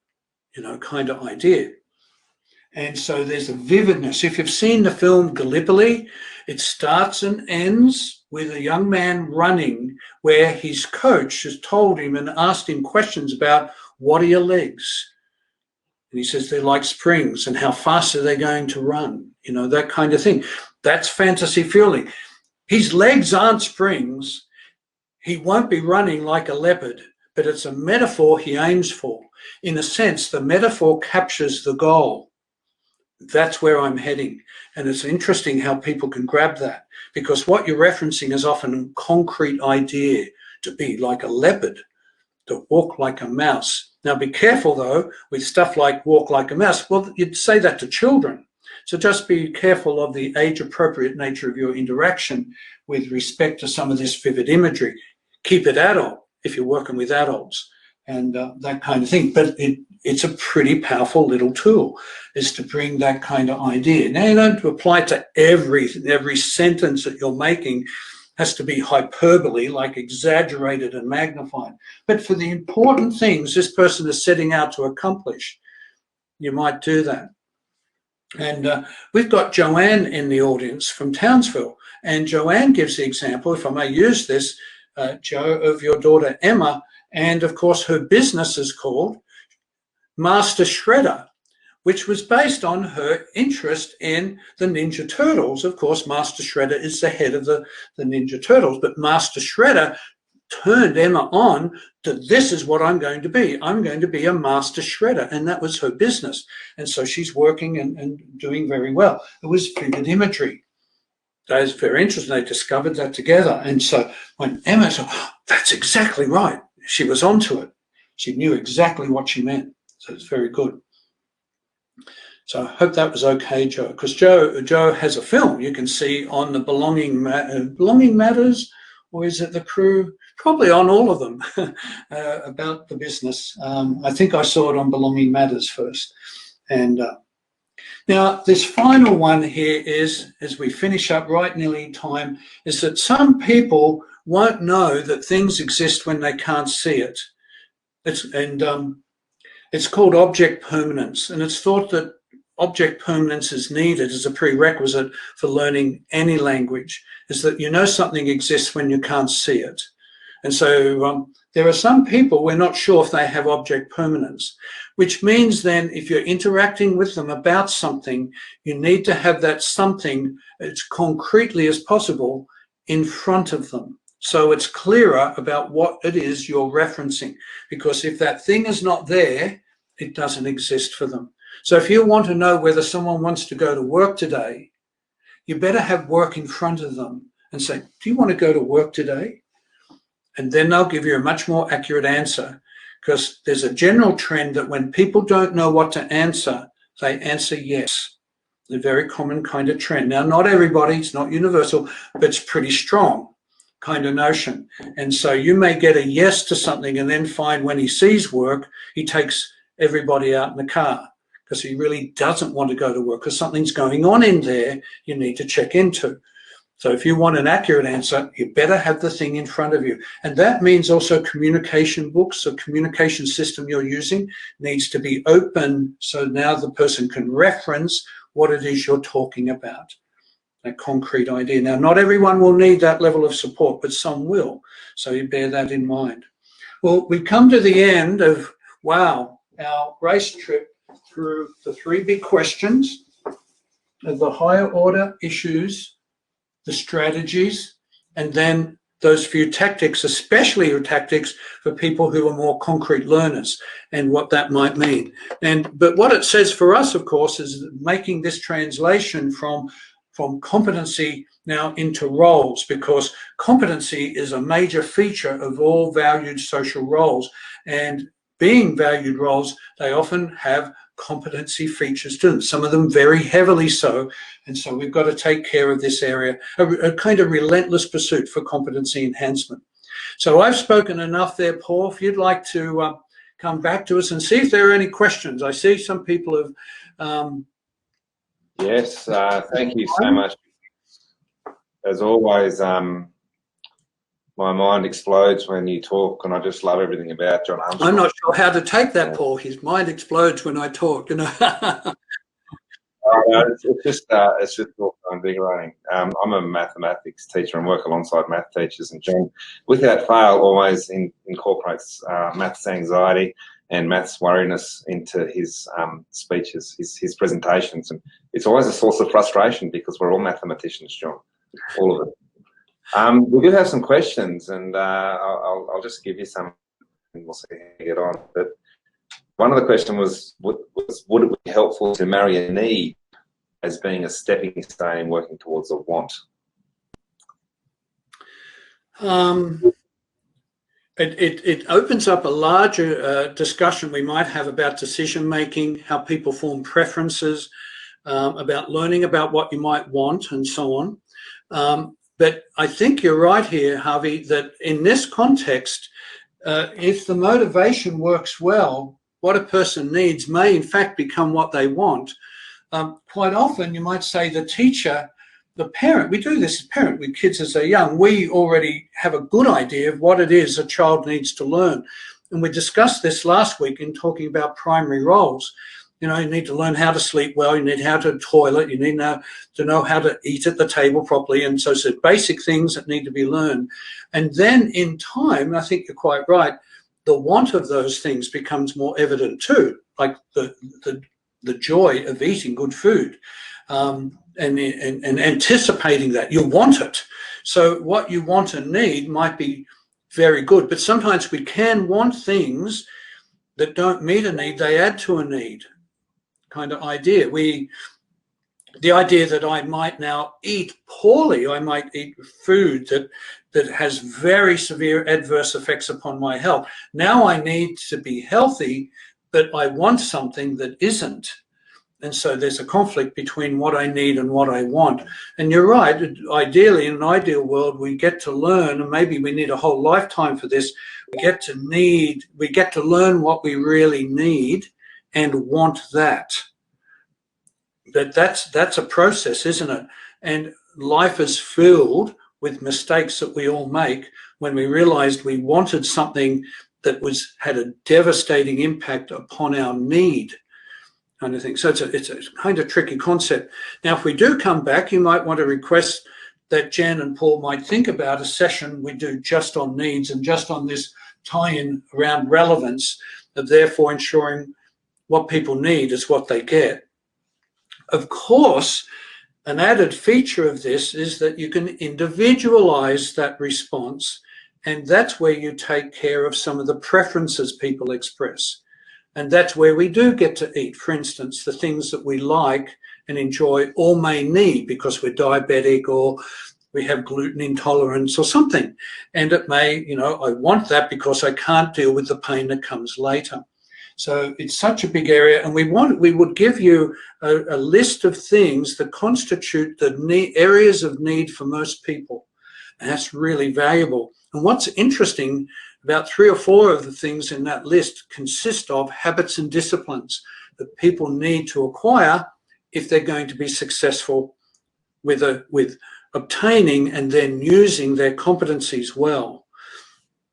kind of idea. And so there's a vividness. If you've seen the film Gallipoli, it starts and ends with a young man running where his coach has told him and asked him questions about, what are your legs? And he says they're like springs, and how fast are they going to run? That kind of thing. That's fantasy fueling. His legs aren't springs. He won't be running like a leopard, but it's a metaphor he aims for. In a sense, the metaphor captures the goal. That's where I'm heading. And it's interesting how people can grab that, because what you're referencing is often a concrete idea, to be like a leopard, to walk like a mouse. Now, be careful, though, with stuff like walk like a mouse. Well, you'd say that to children. So just be careful of the age-appropriate nature of your interaction with respect to some of this vivid imagery. Keep it adult if you're working with adults and that kind of thing. But it's a pretty powerful little tool, is to bring that kind of idea. Now, you don't apply it to every sentence that you're making has to be hyperbole, like exaggerated and magnified. But for the important things this person is setting out to accomplish, you might do that. And we've got Joanne in the audience from Townsville. And Joanne gives the example, if I may use this, Joe, of your daughter Emma. And of course, her business is called Master Shredder, which was based on her interest in the Ninja Turtles. Of course, Master Shredder is the head of the Ninja Turtles, but Master Shredder turned Emma on to, this is what I'm going to be. I'm going to be a Master Shredder. And that was her business. And so she's working and doing very well. It was vivid imagery. That is very interesting. They discovered that together. And so when Emma said, oh, that's exactly right, she was onto it. She knew exactly what she meant. So it's very good. So I hope that was okay, Joe, because Joe has a film you can see on the belonging matters or is it the crew? Probably on all of them about the business. I think I saw it on Belonging Matters first. And now this final one here is, as we finish up right nearly time, is that some people won't know that things exist when they can't see it. It's called object permanence, and it's thought that object permanence is needed as a prerequisite for learning any language, is that you know something exists when you can't see it. And so there are some people we're not sure if they have object permanence, which means then if you're interacting with them about something, you need to have that something as concretely as possible in front of them. So it's clearer about what it is you're referencing, because if that thing is not there, it doesn't exist for them. So if you want to know whether someone wants to go to work today, you better have work in front of them and say, do you want to go to work today? And then they'll give you a much more accurate answer, because there's a general trend that when people don't know what to answer, they answer yes. A very common kind of trend. Now, not everybody, it's not universal, but it's pretty strong kind of notion. And so you may get a yes to something and then find when he sees work, he takes everybody out in the car because he really doesn't want to go to work because something's going on in there you need to check into. So if you want an accurate answer, you better have the thing in front of you. And that means also communication books or communication system you're using needs to be open so now the person can reference what it is you're talking about, a concrete idea. Now, not everyone will need that level of support, but some will. So you bear that in mind. Well, we come to the end of, wow, our race trip through the three big questions of the higher order issues, the strategies, and then those few tactics, especially your tactics for people who are more concrete learners and what that might mean. But what it says for us, of course, is making this translation from competency now into roles, because competency is a major feature of all valued social roles. And being valued roles, they often have competency features to them, some of them very heavily so. And so we've got to take care of this area, a kind of relentless pursuit for competency enhancement. So I've spoken enough there, Paul. If you'd like to come back to us and see if there are any questions. I see some people have... Yes, thank you so much. As always, my mind explodes when you talk, and I just love everything about John Armstrong. I'm not sure how to take that, Paul. His mind explodes when I talk, you know. It's just all invigorating. I'm a mathematics teacher and work alongside math teachers, and John, without fail, always incorporates maths anxiety and maths worriness into his speeches, his presentations, and it's always a source of frustration because we're all mathematicians, John, all of it. We do have some questions, and I'll just give you some, and we'll see how you get on. But one of the questions was would it be helpful to marry a need as being a stepping stone working towards a want? It opens up a larger discussion we might have about decision making, how people form preferences, about learning about what you might want, and so on. But I think you're right here, Harvey, that in this context, if the motivation works well, what a person needs may in fact become what they want. Quite often you might say the teacher, the parent, we do this as parent with kids as they're young, we already have a good idea of what it is a child needs to learn. And we discussed this last week in talking about primary roles. You know, you need to learn how to sleep well, you need how to toilet, you need to know how to eat at the table properly, and so basic things that need to be learned. And then in time, I think you're quite right, the want of those things becomes more evident too, like the joy of eating good food and anticipating that. You want it. So what you want and need might be very good, but sometimes we can want things that don't meet a need, they add to a need. Kind of idea. The idea that I might now eat poorly, I might eat food that has very severe adverse effects upon my health. Now I need to be healthy, but I want something that isn't. And so there's a conflict between what I need and what I want. And you're right, ideally, in an ideal world, we get to learn, and maybe we need a whole lifetime for this, we get to learn what we really need and want that. But that's a process, isn't it? And life is filled with mistakes that we all make when we realized we wanted something that had a devastating impact upon our need, kind of thing. So it's a kind of tricky concept. Now, if we do come back, you might want to request that Jan and Paul might think about a session we do just on needs and just on this tie-in around relevance, of therefore ensuring what people need is what they get. Of course, an added feature of this is that you can individualize that response, and that's where you take care of some of the preferences people express. And that's where we do get to eat, for instance, the things that we like and enjoy or may need because we're diabetic or we have gluten intolerance or something. And it may, I want that because I can't deal with the pain that comes later. So it's such a big area, and we would give you a list of things that constitute the areas of need for most people. And that's really valuable. And what's interesting, about 3 or 4 of the things in that list consist of habits and disciplines that people need to acquire if they're going to be successful with obtaining and then using their competencies well,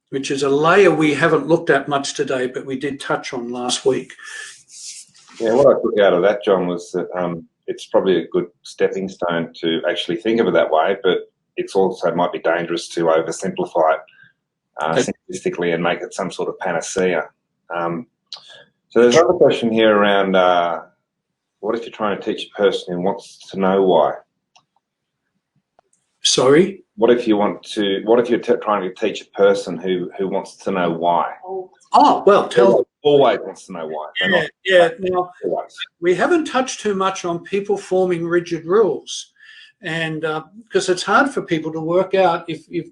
which is a layer we haven't looked at much today, but we did touch on last week. Yeah, what I took out of that, John, was that it's probably a good stepping stone to actually think of it that way, but it's also might be dangerous to oversimplify it simplistically and make it some sort of panacea. So there's another question here around what if you're trying to teach a person who wants to know why? Sorry? What if you're trying to teach a person who wants to know why? Oh, well, always wants to know why. Yeah. Now, we haven't touched too much on people forming rigid rules, and because it's hard for people to work out if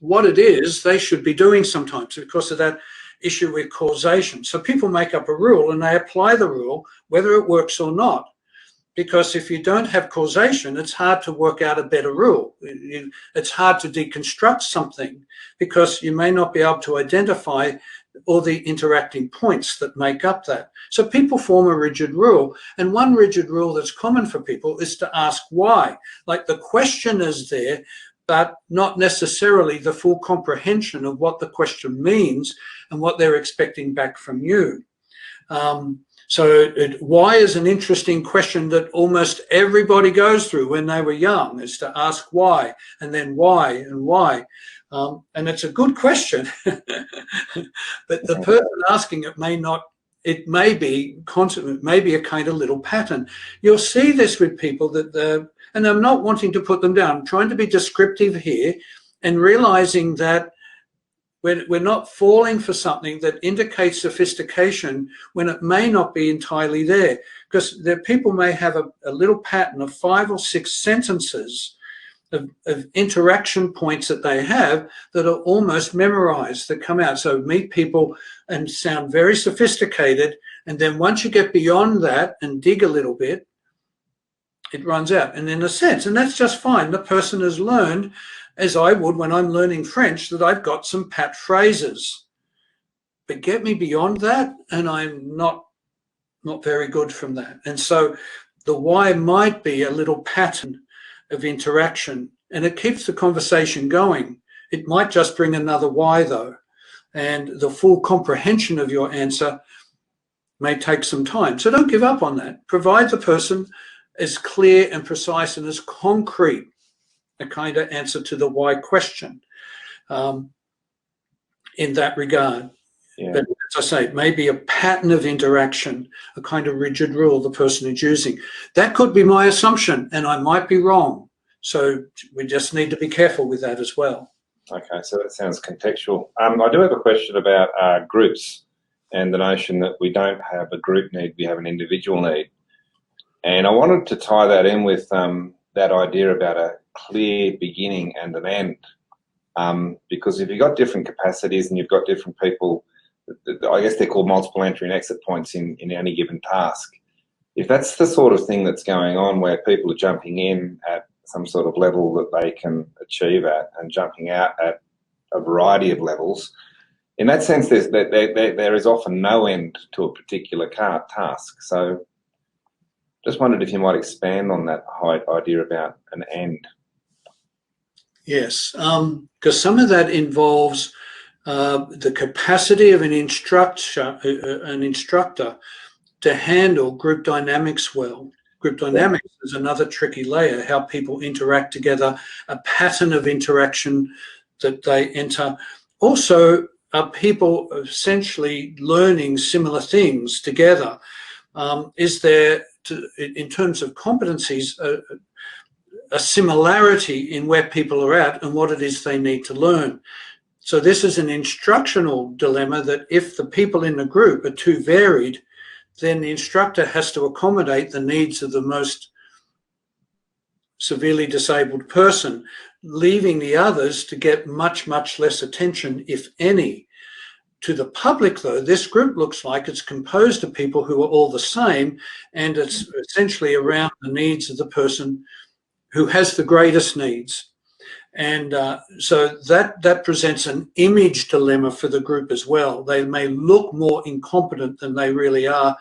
what it is they should be doing sometimes because of that issue with causation. So people make up a rule and they apply the rule whether it works or not. Because if you don't have causation, it's hard to work out a better rule. It's hard to deconstruct something because you may not be able to identify all the interacting points that make up that. So people form a rigid rule. And one rigid rule that's common for people is to ask why. Like the question is there, but not necessarily the full comprehension of what the question means and what they're expecting back from you. So why is an interesting question that almost everybody goes through when they were young, is to ask why, and then why, and why. And it's a good question, but the person asking it may be a kind of little pattern. You'll see this with people and I'm not wanting to put them down, I'm trying to be descriptive here and realizing that we're not falling for something that indicates sophistication when it may not be entirely there. Because people may have a little pattern of 5 or 6 sentences of interaction points that they have that are almost memorized, that come out. So meet people and sound very sophisticated. And then once you get beyond that and dig a little bit, it runs out. And in a sense, and that's just fine. The person has learned, as I would when I'm learning French, that I've got some pat phrases. But get me beyond that, and I'm not very good from that. And so the why might be a little pattern of interaction, and it keeps the conversation going. It might just bring another why, though. And the full comprehension of your answer may take some time. So don't give up on that. Provide the person as clear and precise and as concrete a kind of answer to the why question in that regard. Yeah. But as I say, it may be a pattern of interaction, a kind of rigid rule the person is using. That could be my assumption, and I might be wrong. So we just need to be careful with that as well. Okay, so that sounds contextual. I do have a question about groups and the notion that we don't have a group need, we have an individual need. And I wanted to tie that in with that idea about a clear beginning and an end. Because if you've got different capacities and you've got different people, I guess they're called multiple entry and exit points in any given task. if that's the sort of thing that's going on, where people are jumping in at some sort of level that they can achieve at and jumping out at a variety of levels, in that sense, there is often no end to a particular task. So just wondered if you might expand on that idea about an end. Yes, because some of that involves the capacity of an instructor to handle group dynamics well. Group dynamics is another tricky layer, how people interact together, a pattern of interaction that they enter. Also, are people essentially learning similar things together? Is there, in terms of competencies, a similarity in where people are at and what it is they need to learn? So this is an instructional dilemma, that if the people in the group are too varied, then the instructor has to accommodate the needs of the most severely disabled person, leaving the others to get much, much less attention, if any. To the public, though, this group looks like it's composed of people who are all the same, and it's essentially around the needs of the person who has the greatest needs. And so that presents an image dilemma for the group as well. They may look more incompetent than they really are.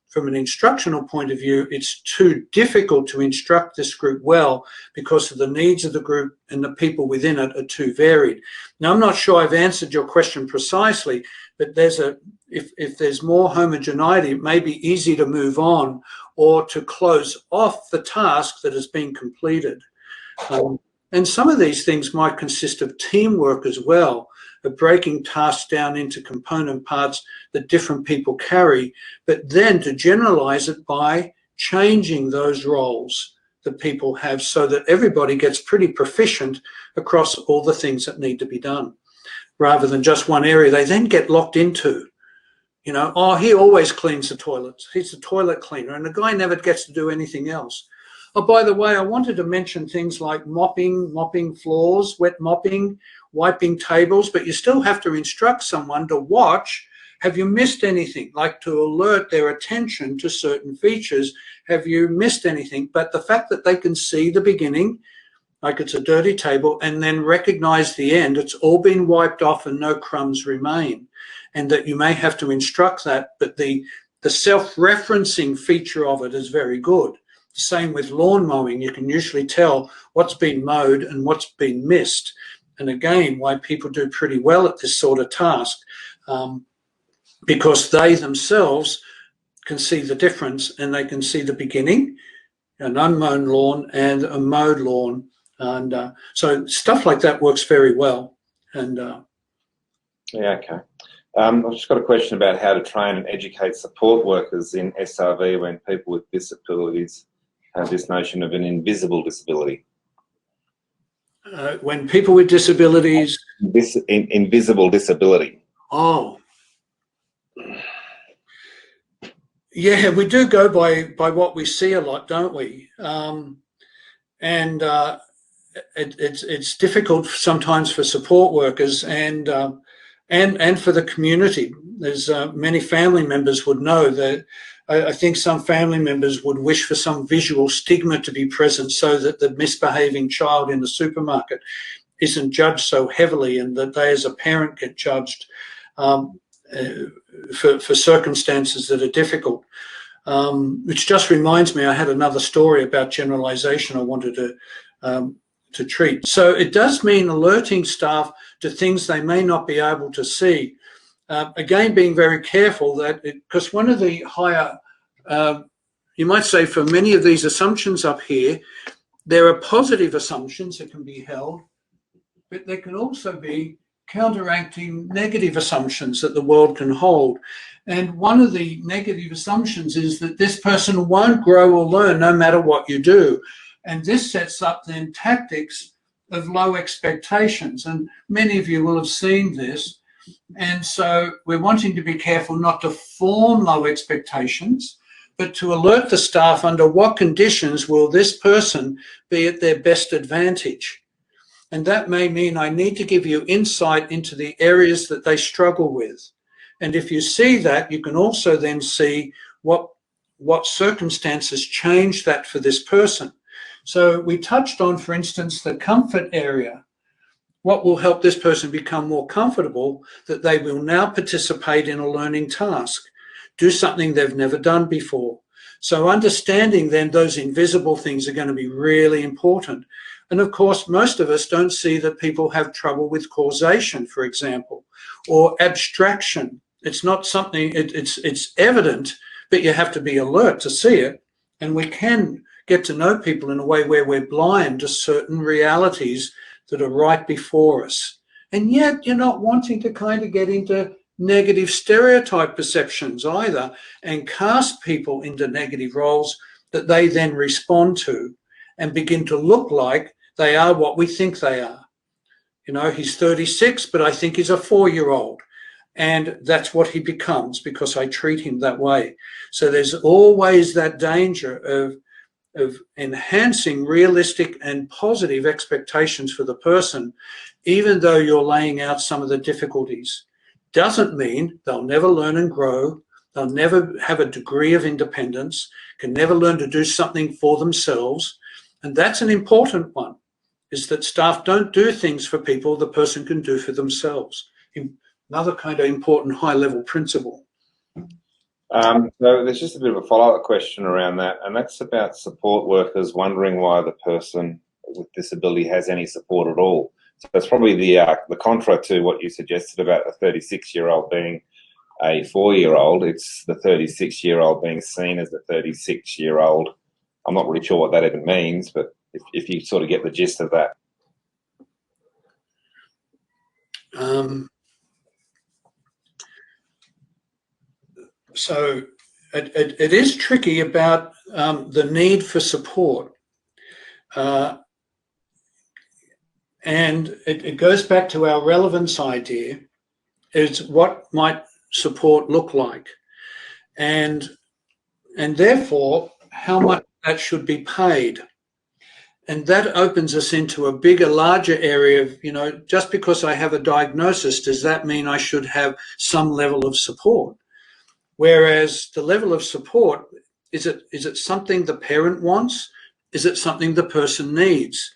From an instructional point of view, it's too difficult to instruct this group well because of the needs of the group, and the people within it are too varied. Now, I'm not sure I've answered your question precisely, but if there's more homogeneity, it may be easy to move on or to close off the task that has been completed. And some of these things might consist of teamwork as well, of breaking tasks down into component parts that different people carry, but then to generalize it by changing those roles that people have so that everybody gets pretty proficient across all the things that need to be done, rather than just one area they then get locked into. You know, oh, he always cleans the toilets. He's the toilet cleaner, and the guy never gets to do anything else. Oh, by the way, I wanted to mention things like mopping floors, wet mopping, wiping tables, but you still have to instruct someone to watch. Have you missed anything? Like to alert their attention to certain features. Have you missed anything? But the fact that they can see the beginning, like it's a dirty table, and then recognize the end, it's all been wiped off and no crumbs remain. And that you may have to instruct that, but the self-referencing feature of it is very good. Same with lawn mowing. You can usually tell what's been mowed and what's been missed. And again, why people do pretty well at this sort of task, because they themselves can see the difference, and they can see the beginning, an unmown lawn and a mowed lawn. And so stuff like that works very well. And yeah, okay. I've just got a question about how to train and educate support workers in SRV when people with disabilities have this notion of an invisible disability. When people with disabilities... Invisible disability. Oh. Yeah, we do go by what we see a lot, don't we? It's difficult sometimes for support workers and for the community. There's many family members would know that. I think some family members would wish for some visual stigma to be present so that the misbehaving child in the supermarket isn't judged so heavily, and that they as a parent get judged for circumstances that are difficult. Which just reminds me, I had another story about generalization I wanted to treat. So it does mean alerting staff to things they may not be able to see. Again, being very careful that, because one of the higher, you might say for many of these assumptions up here, there are positive assumptions that can be held, but there can also be counteracting negative assumptions that the world can hold. And one of the negative assumptions is that this person won't grow or learn no matter what you do. And this sets up then tactics of low expectations. And many of you will have seen this. And so we're wanting to be careful not to form low expectations, but to alert the staff under what conditions will this person be at their best advantage. And that may mean I need to give you insight into the areas that they struggle with. And if you see that, you can also then see what what circumstances change that for this person. So we touched on, for instance, the comfort area. What will help this person become more comfortable, that they will now participate in a learning task, do something they've never done before. So understanding then those invisible things are going to be really important. And of course, most of us don't see that people have trouble with causation, for example, or abstraction. It's not something, it's evident, but you have to be alert to see it. And we can get to know people in a way where we're blind to certain realities that are right before us. And yet you're not wanting to kind of get into negative stereotype perceptions either and cast people into negative roles that they then respond to and begin to look like they are what we think they are. You know, he's 36, but I think he's a 4-year-old. And that's what he becomes because I treat him that way. So there's always that danger of enhancing realistic and positive expectations for the person, even though you're laying out some of the difficulties. Doesn't mean they'll never learn and grow, they'll never have a degree of independence, can never learn to do something for themselves. And that's an important one, is that staff don't do things for people the person can do for themselves. Another kind of important high-level principle. So there's just a bit of a follow-up question around that, and that's about support workers wondering why the person with disability has any support at all. So that's probably the contra to what you suggested about the 36-year-old being a 4-year-old. It's the 36-year-old being seen as the 36-year-old. I'm not really sure what that even means, but if you sort of get the gist of that. So it is tricky about the need for support. And it goes back to our relevance idea, is what might support look like? And therefore, how much that should be paid. And that opens us into a bigger, larger area of, you know, just because I have a diagnosis, does that mean I should have some level of support? Whereas the level of support, is it something the parent wants? Is it something the person needs?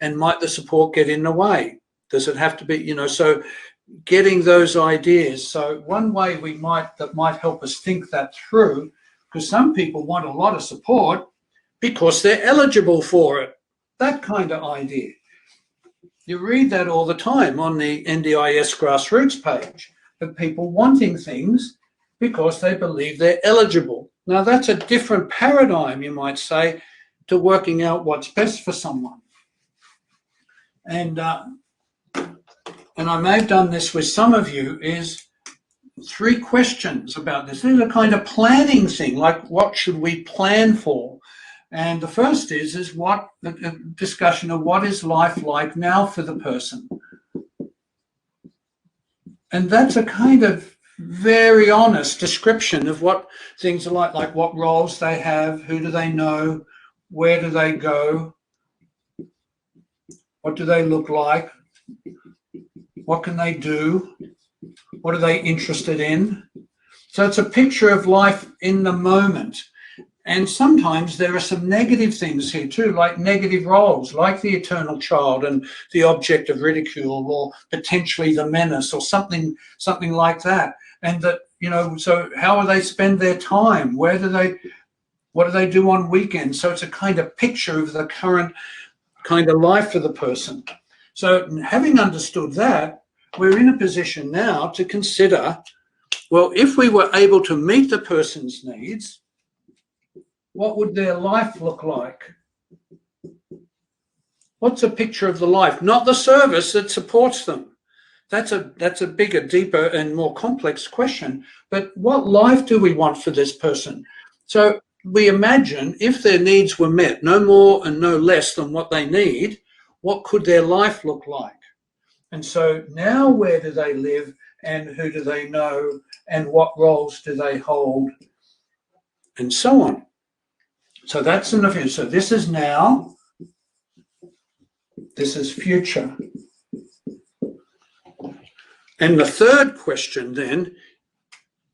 And might the support get in the way? Does it have to be, you know, so getting those ideas. So one way that might help us think that through, because some people want a lot of support because they're eligible for it. That kind of idea. You read that all the time on the NDIS grassroots page of people wanting things because they believe they're eligible. Now that's a different paradigm, you might say, to working out what's best for someone. And I may have done this with some of you, is 3 questions about this. This is a kind of planning thing, like what should we plan for? And the first is what a discussion of what is life like now for the person. And that's a kind of very honest description of what things are like what roles they have, who do they know, where do they go, what do they look like, what can they do, what are they interested in. So it's a picture of life in the moment. And sometimes there are some negative things here too, like negative roles, like the eternal child and the object of ridicule, or potentially the menace, or something like that. And that, you know, so how do they spend their time? What do they do on weekends? So it's a kind of picture of the current kind of life for the person. So having understood that, we're in a position now to consider, well, if we were able to meet the person's needs, what would their life look like? What's a picture of the life? Not the service that supports them. That's a bigger, deeper, and more complex question. But what life do we want for this person? So we imagine if their needs were met, no more and no less than what they need, what could their life look like? And so now where do they live, and who do they know, and what roles do they hold, and so on. So that's in the future. So this is now, this is future. And the third question then,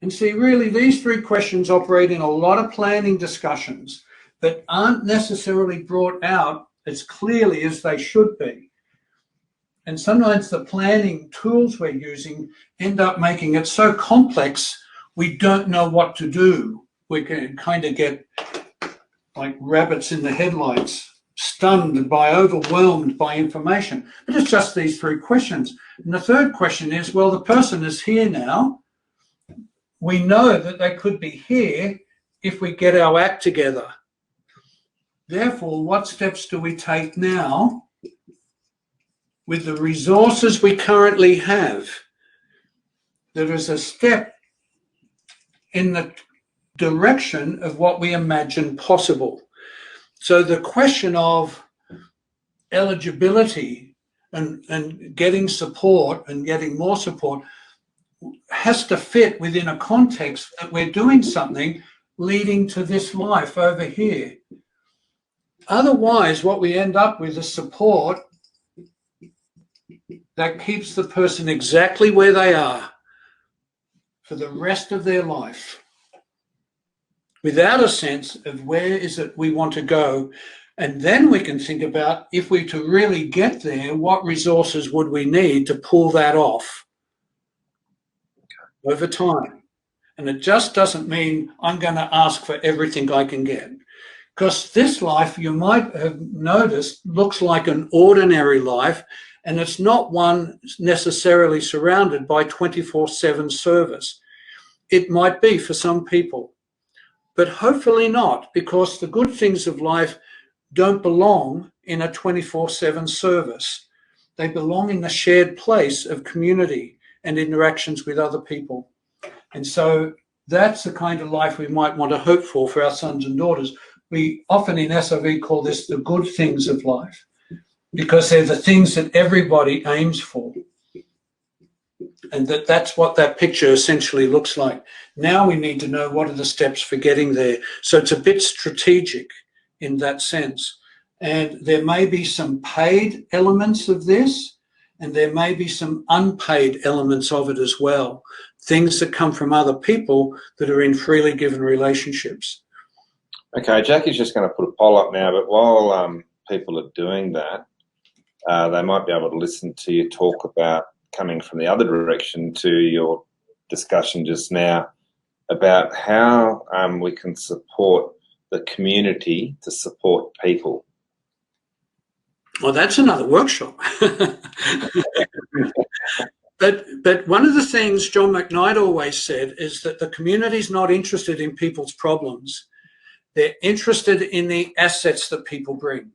And see, really, these three questions operate in a lot of planning discussions, but aren't necessarily brought out as clearly as they should be. And sometimes the planning tools we're using end up making it so complex, we don't know what to do. We can kind of get like rabbits in the headlights, stunned by, overwhelmed by information. But it's just these three questions. And the third question is, well, the person is here now. We know that they could be here if we get our act together. Therefore, what steps do we take now with the resources we currently have? There is a step in the direction of what we imagine possible. So the question of eligibility and getting support and getting more support has to fit within a context that we're doing something leading to this life over here. Otherwise, what we end up with is support that keeps the person exactly where they are for the rest of their life, without a sense of where is it we want to go. And then we can think about, if we to really get there, what resources would we need to pull that off over time. And it just doesn't mean I'm going to ask for everything I can get. Because this life, you might have noticed, looks like an ordinary life, and it's not one necessarily surrounded by 24/7 service. It might be for some people, but hopefully not, because the good things of life don't belong in a 24/7 service. They belong in the shared place of community and interactions with other people. And so that's the kind of life we might want to hope for our sons and daughters. We often in SOV call this the good things of life, because they're the things that everybody aims for. And that's what that picture essentially looks like. Now we need to know what are the steps for getting there. So it's a bit strategic in that sense. And there may be some paid elements of this, and there may be some unpaid elements of it as well. Things that come from other people that are in freely given relationships. Okay, Jackie's just going to put a poll up now, but while people are doing that, they might be able to listen to you talk about, coming from the other direction to your discussion just now, about how we can support the community to support people. Well, that's another workshop. But one of the things John McKnight always said is that the community is not interested in people's problems. They're interested in the assets that people bring.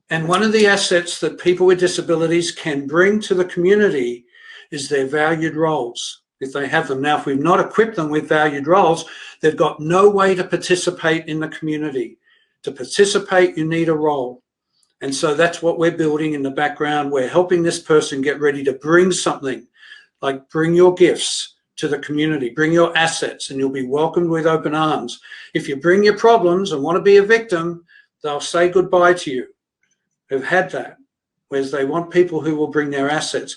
And one of the assets that people with disabilities can bring to the community is their valued roles, if they have them. Now, if we've not equipped them with valued roles, they've got no way to participate in the community. To participate, you need a role. And so that's what we're building in the background. We're helping this person get ready to bring something, like bring your gifts to the community, bring your assets, and you'll be welcomed with open arms. If you bring your problems and want to be a victim, they'll say goodbye to you. Who've had that, whereas they want people who will bring their assets.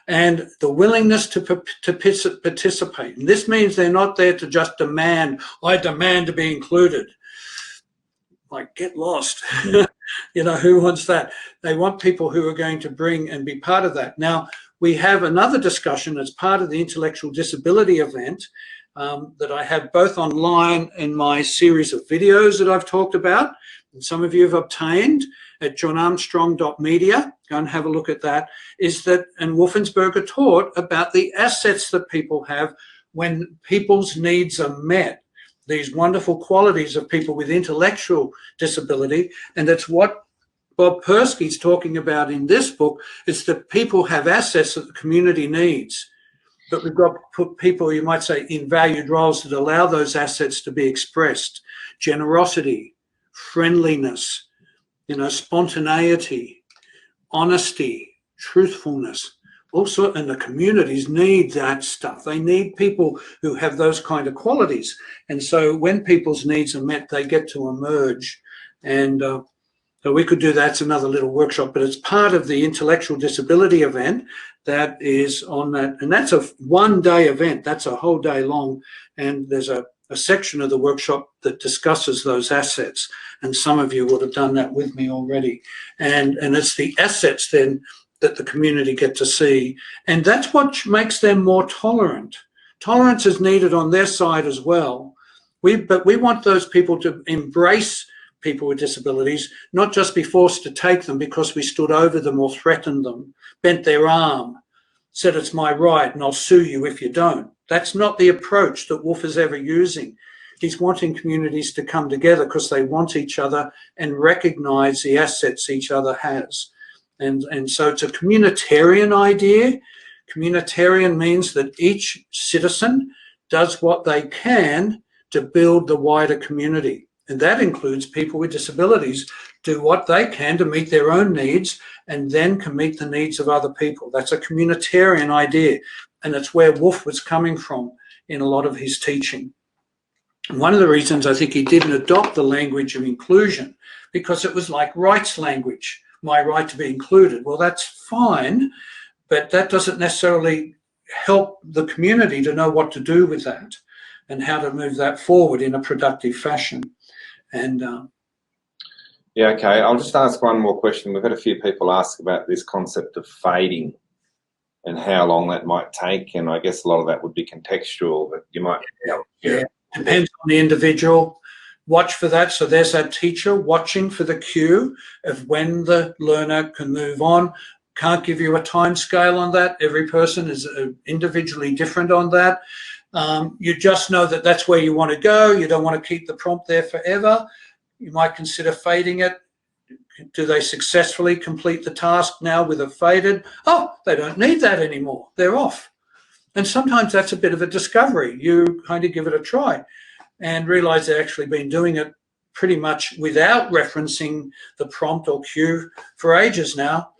And the willingness to participate. And this means they're not there to just demand, I demand to be included. Like, get lost. You know, who wants that? They want people who are going to bring and be part of that. Now, we have another discussion as part of the intellectual disability event that I have both online in my series of videos that I've talked about, and some of you have obtained at johnarmstrong.media. Go and have a look at that. Is that, and Wolfensberger taught about the assets that people have when people's needs are met. These wonderful qualities of people with intellectual disability, and that's what Bob Persky's talking about in this book, is that people have assets that the community needs. But we've got to put people, you might say, in valued roles that allow those assets to be expressed. Generosity, friendliness, you know, spontaneity, honesty, truthfulness. Also, and the communities need that stuff. They need people who have those kind of qualities. And so when people's needs are met, they get to emerge. And So we could do that's another little workshop, but it's part of the intellectual disability event that is on that. And that's a one-day event. That's a whole day long. And there's a section of the workshop that discusses those assets. And some of you would have done that with me already. And it's the assets then that the community get to see. And that's what makes them more tolerant. Tolerance is needed on their side as well. But we want those people to embrace people with disabilities, not just be forced to take them because we stood over them or threatened them, bent their arm, said it's my right and I'll sue you if you don't. That's not the approach that Wolf is ever using. He's wanting communities to come together because they want each other and recognise the assets each other has. And so it's a communitarian idea. Communitarian means that each citizen does what they can to build the wider community. And that includes people with disabilities do what they can to meet their own needs and then can meet the needs of other people. That's a communitarian idea. And it's where Wolf was coming from in a lot of his teaching. And one of the reasons I think he didn't adopt the language of inclusion, because it was like rights language, my right to be included. Well, that's fine, but that doesn't necessarily help the community to know what to do with that and how to move that forward in a productive fashion. And yeah, okay. I'll just ask one more question. We've had a few people ask about this concept of fading and how long that might take, and I guess a lot of that would be contextual, but you might... Yeah. Depends on the individual. Watch for that. So there's that teacher watching for the cue of when the learner can move on. Can't give you a time scale on that. Every person is individually different on that. You just know that that's where you want to go. You don't want to keep the prompt there forever. You might consider fading it. Do they successfully complete the task now with a faded? Oh, they don't need that anymore. They're off. And sometimes that's a bit of a discovery. You kind of give it a try and realize they've actually been doing it pretty much without referencing the prompt or cue for ages now.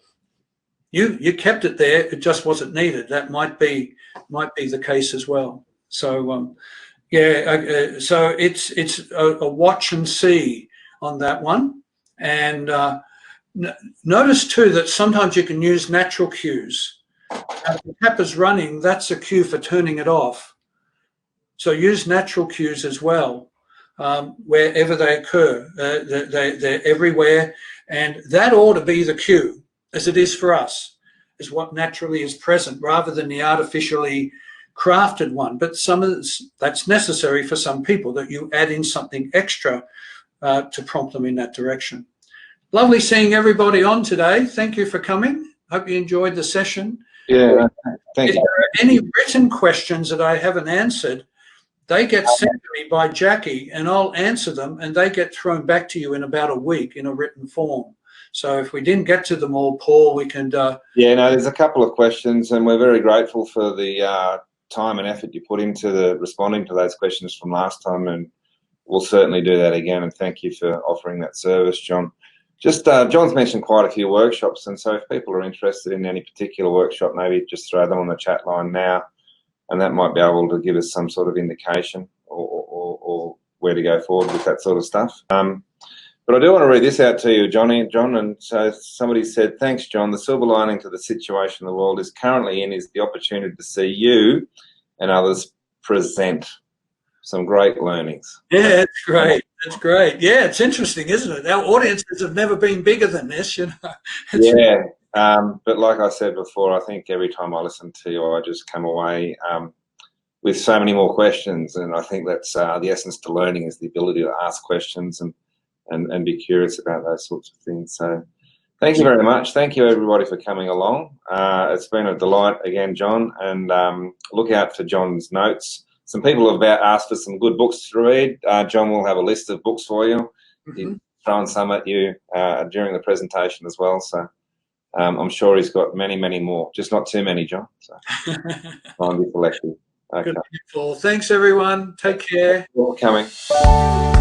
You kept it there. It just wasn't needed. That might be the case as well. So so it's a watch and see on that one. And notice too that sometimes you can use natural cues. If the tap is running, that's a cue for turning it off. So use natural cues as well, wherever they occur. They're everywhere, and that ought to be the cue, as it is for us, is what naturally is present, rather than the artificially crafted one. But that's necessary for some people, that you add in something extra to prompt them in that direction. Lovely seeing everybody on today. Thank you for coming. Hope you enjoyed the session. Yeah, thank you. If there are any written questions that I haven't answered, they get sent to me by Jackie and I'll answer them, and they get thrown back to you in about a week in a written form. So if we didn't get to them all, Paul, we can... Yeah, no, there's a couple of questions, and we're very grateful for the time and effort you put into responding to those questions from last time, and we'll certainly do that again, and thank you for offering that service, John. Just John's mentioned quite a few workshops, and so if people are interested in any particular workshop, maybe just throw them on the chat line now, and that might be able to give us some sort of indication or where to go forward with that sort of stuff. But I do want to read this out to you, John, and so somebody said, thanks, John. The silver lining to the situation the world is currently in is the opportunity to see you and others present some great learnings. Yeah, it's great. It's great. Yeah, it's interesting, isn't it? Our audiences have never been bigger than this, you know. Yeah, but like I said before, I think every time I listen to you, I just come away with so many more questions, and I think that's the essence to learning, is the ability to ask questions and be curious about those sorts of things. So thank you very much. Thank you, everybody, for coming along. It's been a delight again, John, and look out for John's notes. Some people have asked for some good books to read. John will have a list of books for you. He's thrown some at you during the presentation as well. So I'm sure he's got many, many more. Just not too many, John. So try and be selective. Okay. Good people. Thanks, everyone. Take care. Thanks for coming.